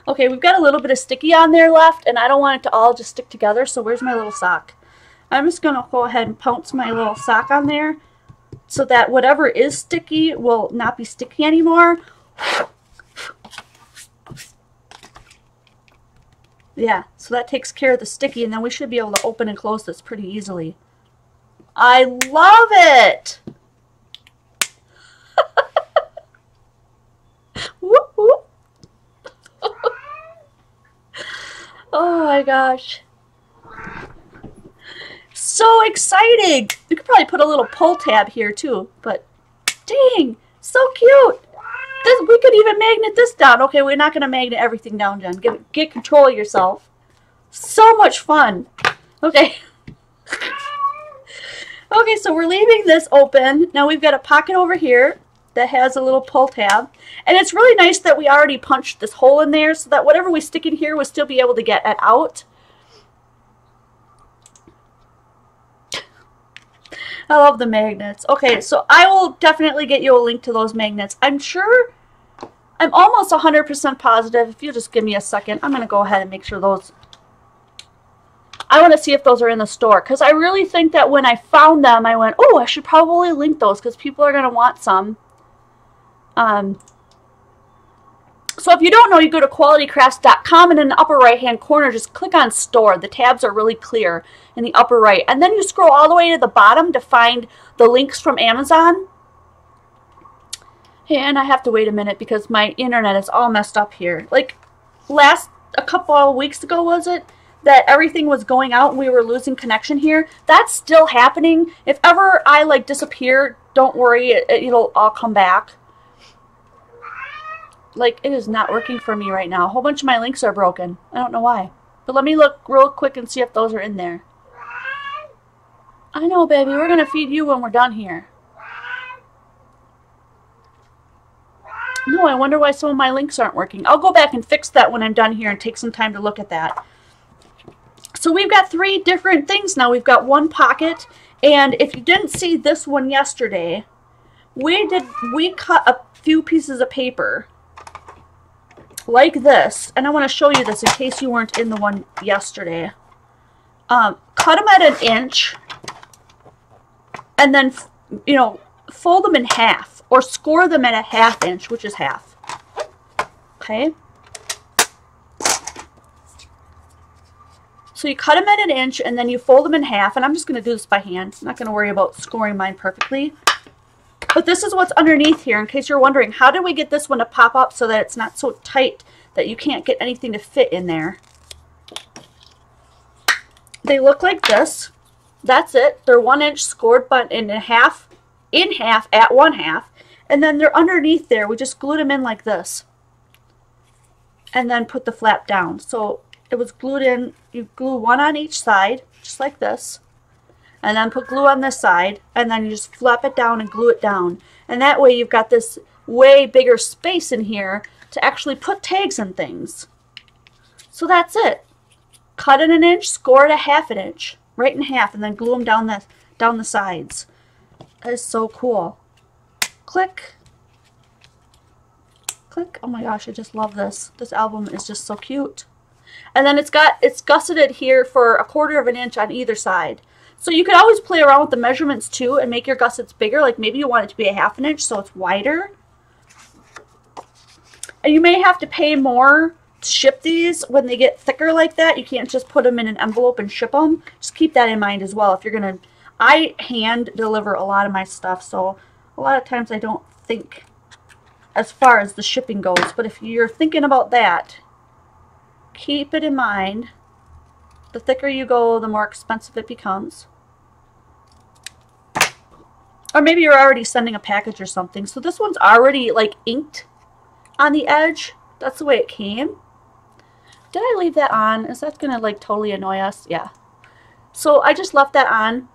Okay, we've got a little bit of sticky on there left, and I don't want it to all just stick together, so where's my little sock? I'm just going to go ahead and pounce my little sock on there so that whatever is sticky will not be sticky anymore. Yeah, so that takes care of the sticky, and then we should be able to open and close this pretty easily. I love it! Whoop, whoop. Oh my gosh. So exciting! You could probably put a little pull tab here too, but dang, so cute! We could even magnet this down. Okay, we're not going to magnet everything down, Jen. Get control of yourself. So much fun. Okay. Okay, so we're leaving this open. Now we've got a pocket over here that has a little pull tab. And it's really nice that we already punched this hole in there so that whatever we stick in here will still be able to get it out. I love the magnets. Okay, so I will definitely get you a link to those magnets. I'm almost 100% positive. If you just give me a second, I'm going to go ahead and make sure those... I want to see if those are in the store. Because I really think that when I found them, I went, oh, I should probably link those because people are going to want some. So if you don't know, you go to qualitycrafts.com, and in the upper right hand corner, just click on store. The tabs are really clear in the upper right. And then you scroll all the way to the bottom to find the links from Amazon. And I have to wait a minute because my internet is all messed up here. Like a couple of weeks ago, was it, that everything was going out and we were losing connection here? That's still happening. If ever I like disappear, don't worry, it'll all come back. Like, it is not working for me right now. A whole bunch of my links are broken. I don't know why. But let me look real quick and see if those are in there. I know, baby. We're going to feed you when we're done here. No, I wonder why some of my links aren't working. I'll go back and fix that when I'm done here and take some time to look at that. So we've got 3 different things now. We've got one pocket. And if you didn't see this one yesterday, we cut a few pieces of paper like this, and I want to show you this in case you weren't in the one yesterday. Cut them at 1 inch, and then, you know, fold them in half, or score them at 1/2 inch, which is half. Okay? So you cut them at 1 inch, and then you fold them in half, and I'm just going to do this by hand. I'm not going to worry about scoring mine perfectly. But this is what's underneath here, in case you're wondering, how did we get this one to pop up so that it's not so tight that you can't get anything to fit in there? They look like this. That's it. They're 1 inch scored, but in half at 1/2. And then they're underneath there. We just glued them in like this. And then put the flap down. So it was glued in. You glue one on each side, just like this. And then put glue on this side, and then you just flap it down and glue it down. And that way you've got this way bigger space in here to actually put tags and things. So that's it. Cut it 1 inch, score it 1/2 inch, right in half, and then glue them down the sides. That is so cool. Click. Click. Oh my gosh, I just love this. This album is just so cute. And then it's gusseted here for 1/4 inch on either side. So you could always play around with the measurements too and make your gussets bigger. Like maybe you want it to be 1/2 inch so it's wider. And you may have to pay more to ship these when they get thicker like that. You can't just put them in an envelope and ship them. Just keep that in mind as well. If you're going to, I hand deliver a lot of my stuff, so a lot of times I don't think as far as the shipping goes. But if you're thinking about that, keep it in mind. The thicker you go, the more expensive it becomes. Or maybe you're already sending a package or something. So this one's already like inked on the edge. That's the way it came. Did I leave that on? Is that going to like totally annoy us? Yeah. So I just left that on.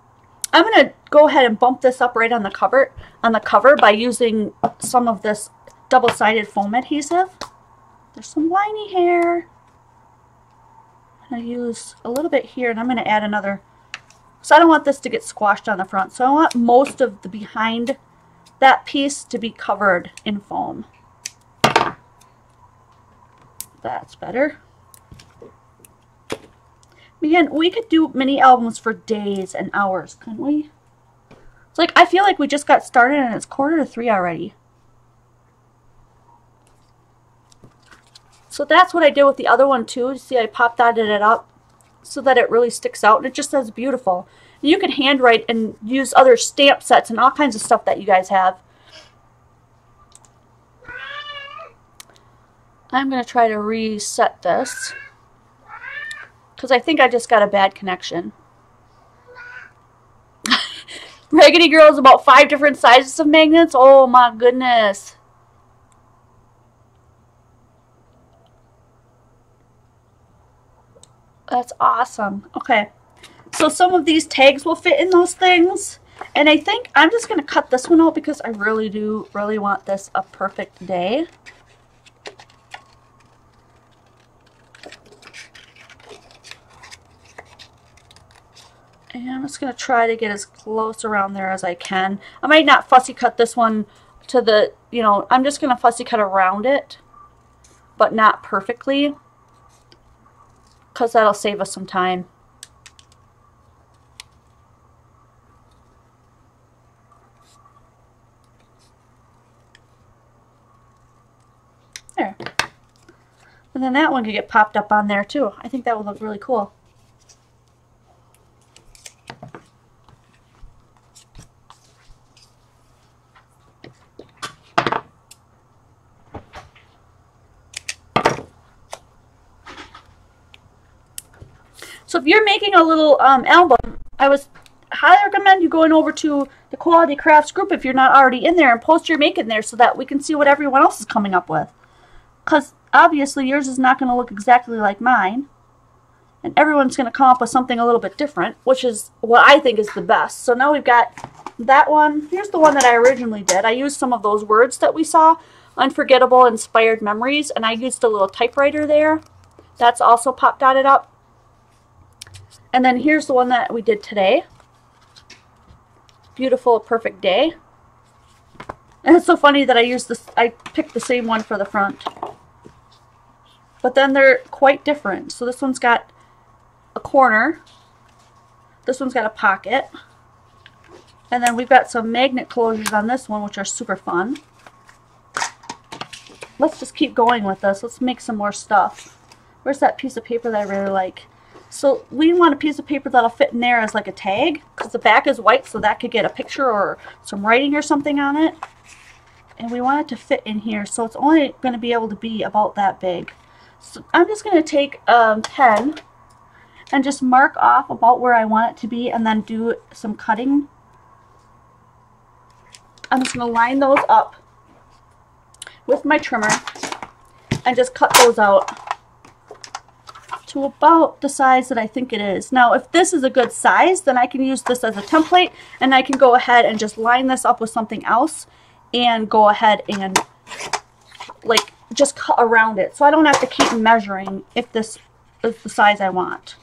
I'm going to go ahead and bump this up right on the cover by using some of this double-sided foam adhesive. There's some liney hair. I use a little bit here, and I'm going to add another. So I don't want this to get squashed on the front. So I want most of the behind that piece to be covered in foam. That's better. Man, we could do mini albums for days and hours, couldn't we? It's like, I feel like we just got started and it's 2:45 already. So that's what I did with the other one too. See, I pop dotted it up so that it really sticks out and it just says beautiful. And you can handwrite and use other stamp sets and all kinds of stuff that you guys have. I'm going to try to reset this because I think I just got a bad connection. Raggedy Girl is about 5 different sizes of magnets. Oh my goodness. That's awesome. Okay, so some of these tags will fit in those things. And I think I'm just going to cut this one out because I really want this a perfect day. And I'm just going to try to get as close around there as I can. I might not fussy cut this one to the, you know, I'm just going to fussy cut around it, but not perfectly, because that'll save us some time. There. then that one could get popped up on there too. I think that would look really cool. So if you're making a little album, I would highly recommend you going over to the Quality Crafts group if you're not already in there and post your make in there so that we can see what everyone else is coming up with. Because obviously yours is not going to look exactly like mine. And everyone's going to come up with something a little bit different, which is what I think is the best. So now we've got that one. Here's the one that I originally did. I used some of those words that we saw, unforgettable, inspired memories, and I used a little typewriter there. That's also pop dotted up. And then here's the one that we did today. Beautiful, perfect day. And it's so funny that I picked the same one for the front. But then they're quite different. So this one's got a corner. This one's got a pocket. And then we've got some magnet closures on this one, which are super fun. Let's just keep going with this. Let's make some more stuff. Where's that piece of paper that I really like? So we want a piece of paper that'll fit in there as like a tag, because the back is white, so that could get a picture or some writing or something on it. And we want it to fit in here, so it's only going to be able to be about that big. So I'm just going to take a pen and just mark off about where I want it to be and then do some cutting. I'm just going to line those up with my trimmer and just cut those out to about the size that I think it is. Now, if this is a good size, then I can use this as a template, and I can go ahead and just line this up with something else and go ahead and like just cut around it. So I don't have to keep measuring if this is the size I want.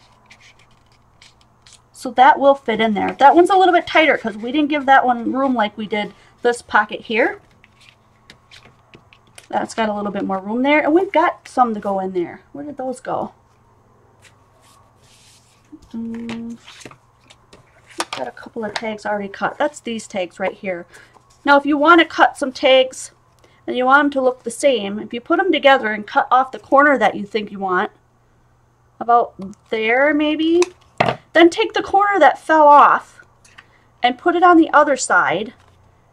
So that will fit in there. That one's a little bit tighter because we didn't give that one room like we did this pocket here. That's got a little bit more room there, and we've got some to go in there. Where did those go? Got a couple of tags already cut. That's these tags right here. Now if you want to cut some tags and you want them to look the same, if you put them together and cut off the corner that you think you want, about there maybe, then take the corner that fell off and put it on the other side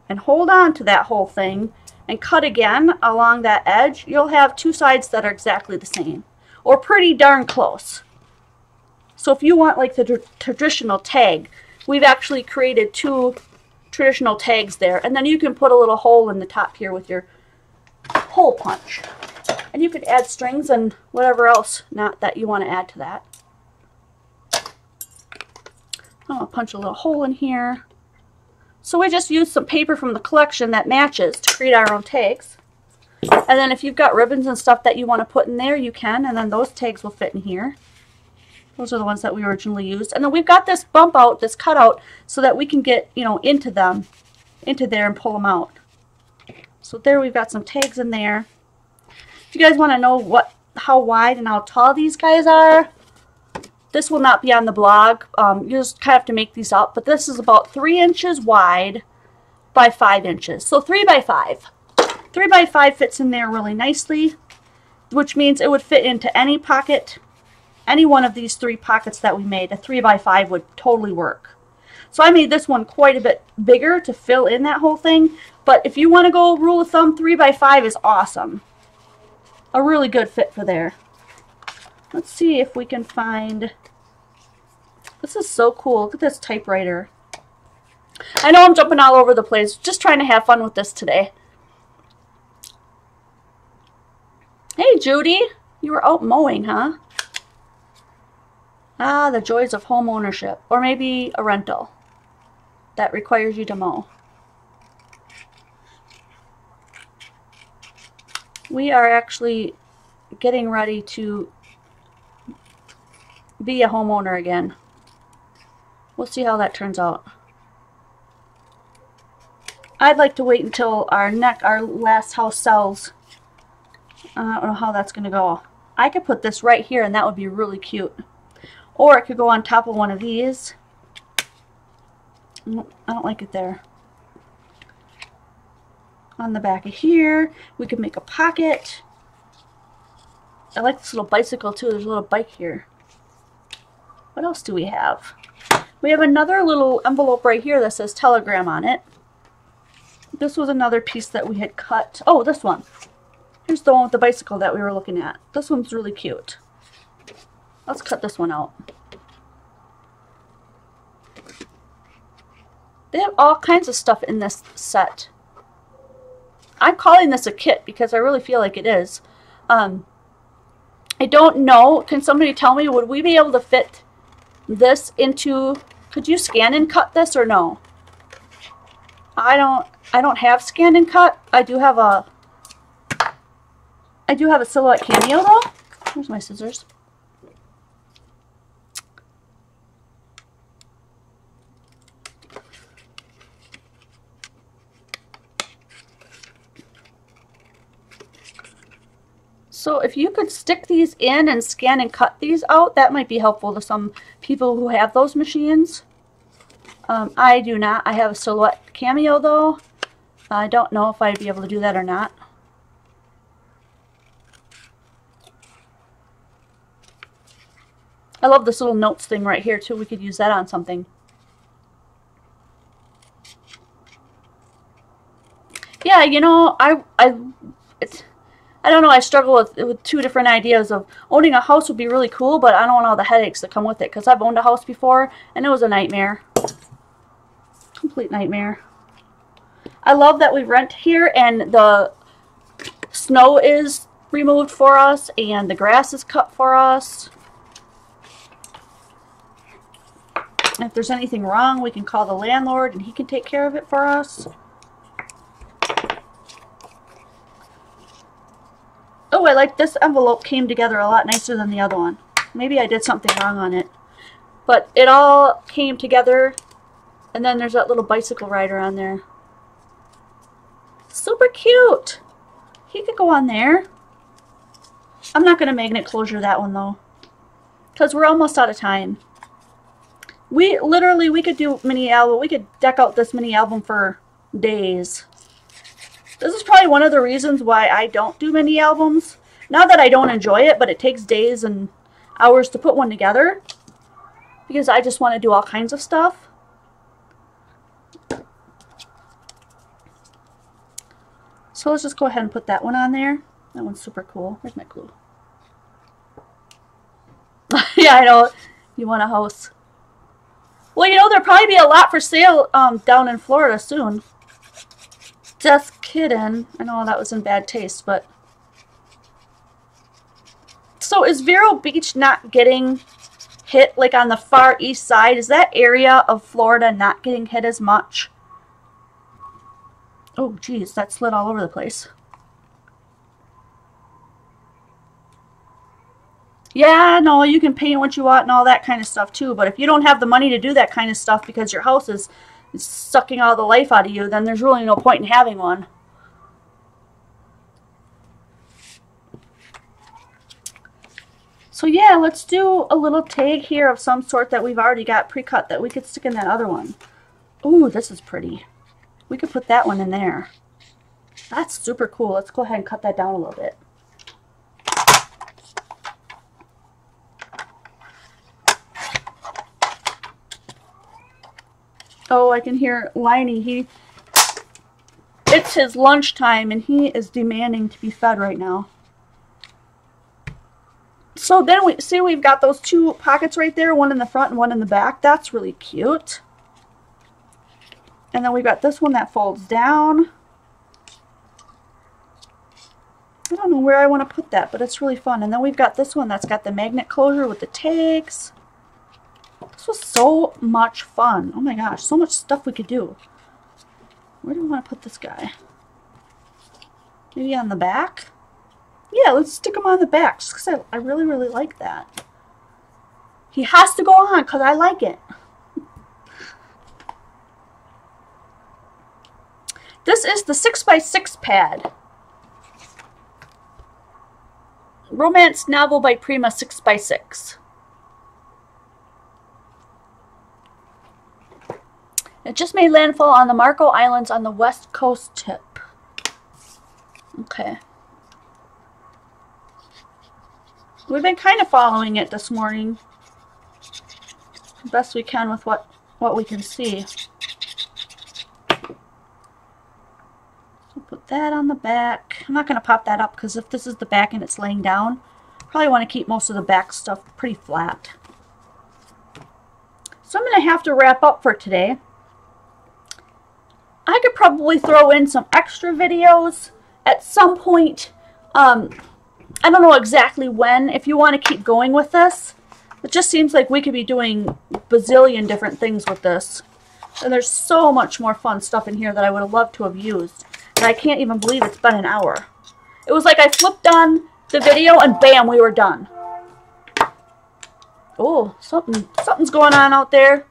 and hold on to that whole thing and cut again along that edge. You'll have two sides that are exactly the same or pretty darn close. So if you want like the traditional tag, we've actually created two traditional tags there. And then you can put a little hole in the top here with your hole punch. And you could add strings and whatever else not that you want to add to that. I'll punch a little hole in here. So we just used some paper from the collection that matches to create our own tags. And then if you've got ribbons and stuff that you want to put in there, you can. And then those tags will fit in here. Those are the ones that we originally used. And then we've got this bump out, this cutout, so that we can get, you know, into there and pull them out. So there we've got some tags in there. If you guys want to know how wide and how tall these guys are, this will not be on the blog. You just kind of have to make these up. But this is about 3 inches wide by 5 inches. So 3 by 5. 3 by 5 fits in there really nicely, which means it would fit into any pocket. Any one of these 3 pockets that we made, a 3 by 5 would totally work. So I made this one quite a bit bigger to fill in that whole thing. But if you want to go rule of thumb, 3 by 5 is awesome. A really good fit for there. Let's see if we can find... This is so cool. Look at this typewriter. I know I'm jumping all over the place. Just trying to have fun with this today. Hey, Judy. You were out mowing, huh? Ah, the joys of home ownership. Or maybe a rental that requires you to mow. We are actually getting ready to be a homeowner again. We'll see how that turns out. I'd like to wait until our last house sells. I don't know how that's going to go. I could put this right here and that would be really cute. Or it could go on top of one of these. I don't like it there. On the back of here, we could make a pocket. I like this little bicycle too. There's a little bike here. What else do we have? We have another little envelope right here that says telegram on it. This was another piece that we had cut. Oh, this one. Here's the one with the bicycle that we were looking at. This one's really cute. Let's cut this one out. They have all kinds of stuff in this set. I'm calling this a kit because I really feel like it is. I don't know. Can somebody tell me, would we be able to fit this into... Could you scan and cut this or no? I don't have scan and cut. I do have a silhouette cameo though. Here's my scissors. So if you could stick these in and scan and cut these out, that might be helpful to some people who have those machines. I do not. I have a silhouette cameo though. I don't know if I'd be able to do that or not. I love this little notes thing right here too. We could use that on something. Yeah, you know, I don't know, I struggle with two different ideas of owning a house would be really cool, but I don't want all the headaches that come with it, because I've owned a house before and it was a nightmare. Complete nightmare. I love that we rent here and the snow is removed for us and the grass is cut for us. If there's anything wrong, we can call the landlord and he can take care of it for us. Oh, I like this envelope came together a lot nicer than the other one. Maybe I did something wrong on it. But it all came together. And then there's that little bicycle rider on there. Super cute. He could go on there. I'm not going to magnet closure that one though, because we're almost out of time. We could do mini album. We could deck out this mini album for days. This is probably one of the reasons why I don't do mini albums. Not that I don't enjoy it, but it takes days and hours to put one together, because I just want to do all kinds of stuff. So let's just go ahead and put that one on there. That one's super cool. Where's my glue? Yeah, I know. You want a house. Well, you know, there'll probably be a lot for sale down in Florida soon. Just kidding. I know that was in bad taste, but... So is Vero Beach not getting hit, like on the far east side? Is that area of Florida not getting hit as much? Oh, geez, that slid all over the place. Yeah, no, you can paint what you want and all that kind of stuff too, but if you don't have the money to do that kind of stuff because your house is sucking all the life out of you, then there's really no point in having one. So yeah, let's do a little tag here of some sort that we've already got pre-cut that we could stick in that other one. Ooh, this is pretty. We could put that one in there. That's super cool. Let's go ahead and cut that down a little bit. Oh, I can hear Liney. It's his lunchtime and he is demanding to be fed right now. So then we see we've got those two pockets right there, one in the front and one in the back. That's really cute. And then we've got this one that folds down. I don't know where I want to put that, but it's really fun. And then we've got this one that's got the magnet closure with the tags. This was so much fun. Oh my gosh, so much stuff we could do. Where do we want to put this guy? Maybe on the back? Yeah, let's stick him on the back, just because I really, really like that. He has to go on because I like it. This is the 6x6 pad. Romance novel by Prima 6x6. It just made landfall on the Marco Islands on the west coast tip. Okay. We've been kind of following it this morning. Best we can with what we can see. So put that on the back. I'm not going to pop that up because if this is the back and it's laying down, probably want to keep most of the back stuff pretty flat. So I'm going to have to wrap up for today. I could probably throw in some extra videos at some point. I don't know exactly when, if you want to keep going with this. It just seems like we could be doing bazillion different things with this. And there's so much more fun stuff in here that I would have loved to have used. And I can't even believe it's been an hour. It was like I flipped on the video and bam, we were done. Oh, something's going on out there.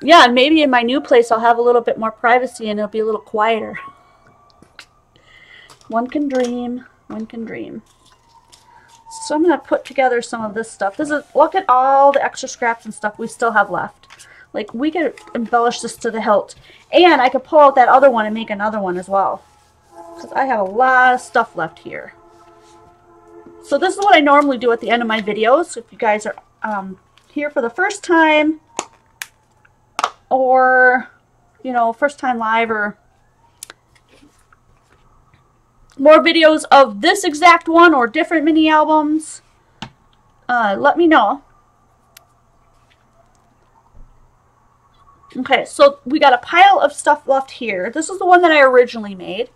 Yeah, and maybe in my new place I'll have a little bit more privacy and it'll be a little quieter. One can dream. One can dream. So I'm going to put together some of this stuff. Look at all the extra scraps and stuff we still have left. Like, we could embellish this to the hilt. And I could pull out that other one and make another one as well. Because I have a lot of stuff left here. So this is what I normally do at the end of my videos. If you guys are here for the first time, or, you know, first time live, or more videos of this exact one or different mini albums, let me know. Okay, so we got a pile of stuff left here. This is the one that I originally made.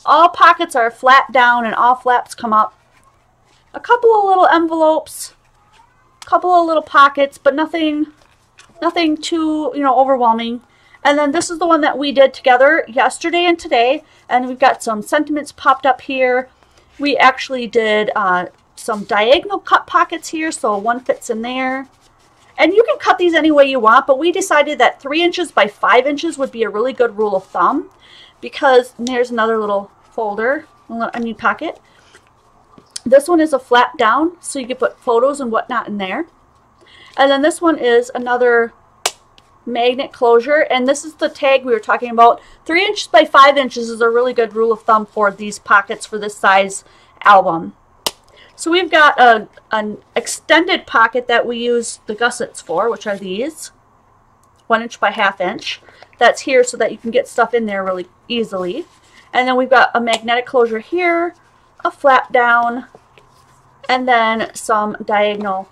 All pockets are flat down and all flaps come up. A couple of little envelopes, a couple of little pockets, but nothing too, you know, overwhelming. And then this is the one that we did together yesterday and today. And we've got some sentiments popped up here. We actually did some diagonal cut pockets here, so one fits in there. And you can cut these any way you want, but we decided that 3 inches by 5 inches would be a really good rule of thumb. Because there's another little folder, pocket. This one is a flap down, so you can put photos and whatnot in there. And then this one is another magnet closure, and this is the tag we were talking about. 3 inches by 5 inches is a really good rule of thumb for these pockets for this size album. So we've got an extended pocket that we use the gussets for, which are these 1 inch by 1/2 inch. That's here so that you can get stuff in there really easily. And then we've got a magnetic closure here, a flap down, and then some diagonal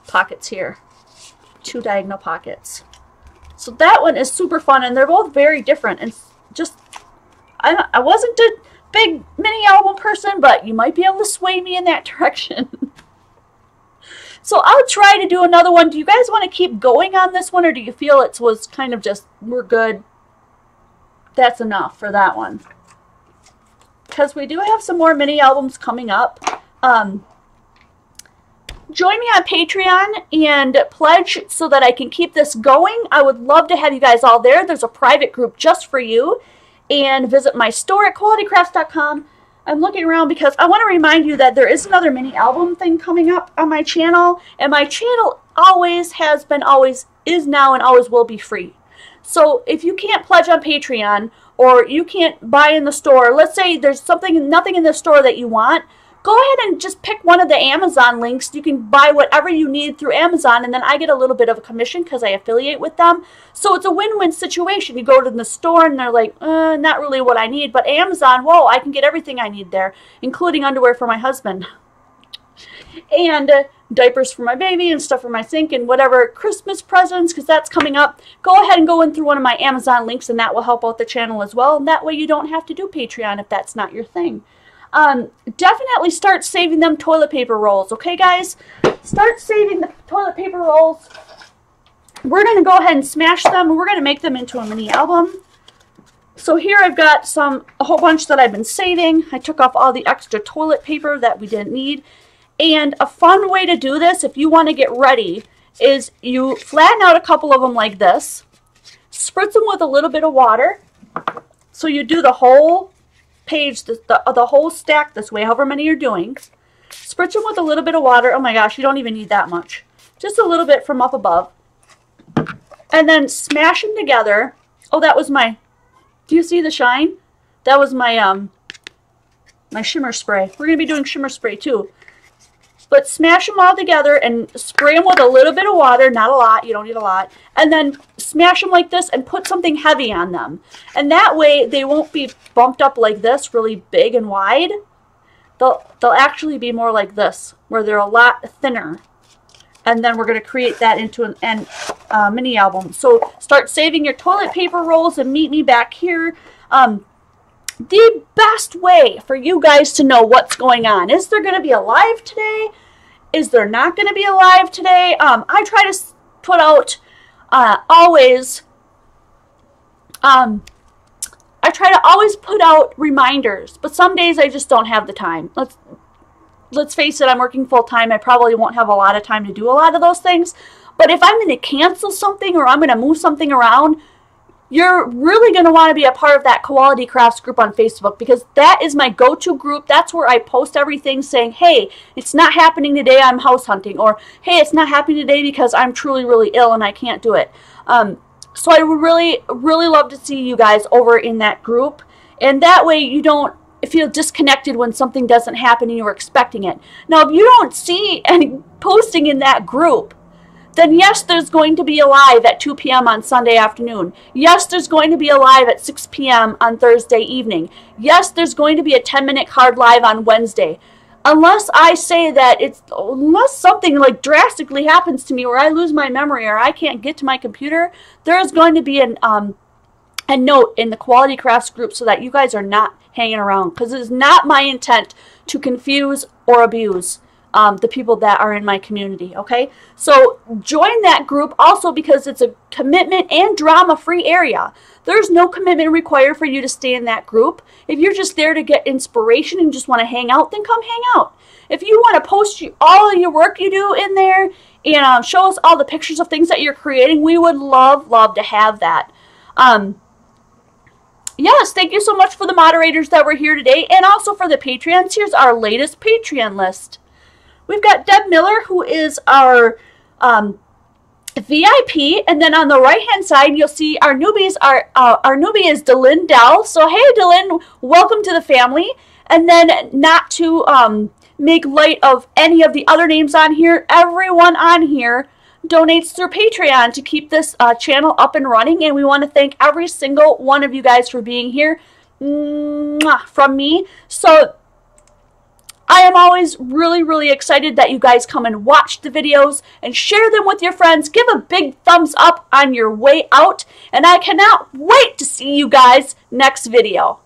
pockets here. 2 diagonal pockets. So that one is super fun, and they're both very different. And just, I wasn't a big mini album person, but you might be able to sway me in that direction. So I'll try to do another one. Do you guys want to keep going on this one, or do you feel it was kind of just, we're good, that's enough for that one? Because we do have some more mini albums coming up. Join me on Patreon and pledge so that I can keep this going. I would love to have you guys all there. There's a private group just for you. And visit my store at qualitycrafts.com. I'm looking around because I want to remind you that there is another mini album thing coming up on my channel. And my channel always has been, always is now, and always will be free. So if you can't pledge on Patreon, or you can't buy in the store, let's say there's nothing in the store that you want, go ahead and just pick one of the Amazon links. You can buy whatever you need through Amazon, and then I get a little bit of a commission because I affiliate with them. So it's a win-win situation. You go to the store and they're like, not really what I need. But Amazon, whoa, I can get everything I need there, including underwear for my husband. And diapers for my baby and stuff for my sink and whatever Christmas presents, because that's coming up. Go ahead and go in through one of my Amazon links, and that will help out the channel as well. And that way you don't have to do Patreon if that's not your thing. Definitely start saving them toilet paper rolls, okay guys? Start saving the toilet paper rolls. We're going to go ahead and smash them, and we're going to make them into a mini album. So here I've got a whole bunch that I've been saving. I took off all the extra toilet paper that we didn't need. And a fun way to do this, if you want to get ready, is you flatten out a couple of them like this. Spritz them with a little bit of water. So you do the whole page, the whole stack this way, however many you're doing. Spritz them with a little bit of water. Oh my gosh, you don't even need that much. Just a little bit from up above. And then smash them together. Oh, that was my, do you see the shine? That was my my shimmer spray. We're going to be doing shimmer spray too. But smash them all together and spray them with a little bit of water, not a lot, you don't need a lot. And then smash them like this and put something heavy on them. And that way they won't be bumped up like this, really big and wide. They'll actually be more like this, where they're a lot thinner. And then we're going to create that into a mini album. So start saving your toilet paper rolls and meet me back here. The best way for you guys to know what's going on. Is there going to be a live today? Is there not going to be a live today? I try to put out always... I try to always put out reminders, but some days I just don't have the time. Let's face it, I'm working full time. I probably won't have a lot of time to do a lot of those things. But if I'm going to cancel something or I'm going to move something around, you're really going to want to be a part of that Quality Crafts group on Facebook, because that is my go-to group. That's where I post everything saying, hey, it's not happening today, I'm house hunting, or hey, it's not happening today because I'm truly really ill and I can't do it. So I would really, really love to see you guys over in that group. And that way you don't feel disconnected when something doesn't happen and you're expecting it. Now, if you don't see any posting in that group, then yes, there's going to be a live at 2 p.m. on Sunday afternoon. Yes, there's going to be a live at 6 p.m. on Thursday evening. Yes, there's going to be a 10-minute card live on Wednesday. Unless I say that unless something like drastically happens to me where I lose my memory or I can't get to my computer, there's going to be a note in the Quality Crafts group so that you guys are not hanging around, because it is not my intent to confuse or abuse the people that are in my community, okay? So join that group also, because it's a commitment and drama-free area. There's no commitment required for you to stay in that group. If you're just there to get inspiration and just want to hang out, then come hang out. If you want to post all of your work you do in there and show us all the pictures of things that you're creating, we would love to have that. Yes, thank you so much for the moderators that were here today, and also for the Patreons. Here's our latest Patreon list. We've got Deb Miller, who is our VIP, and then on the right-hand side, you'll see our newbies. Our newbie is Delyn Dell. So, hey, Delyn, welcome to the family. And then, not to make light of any of the other names on here, everyone on here donates through Patreon to keep this channel up and running, and we want to thank every single one of you guys for being here. Mwah, from me. So I am always really, really excited that you guys come and watch the videos and share them with your friends. Give a big thumbs up on your way out, and I cannot wait to see you guys next video.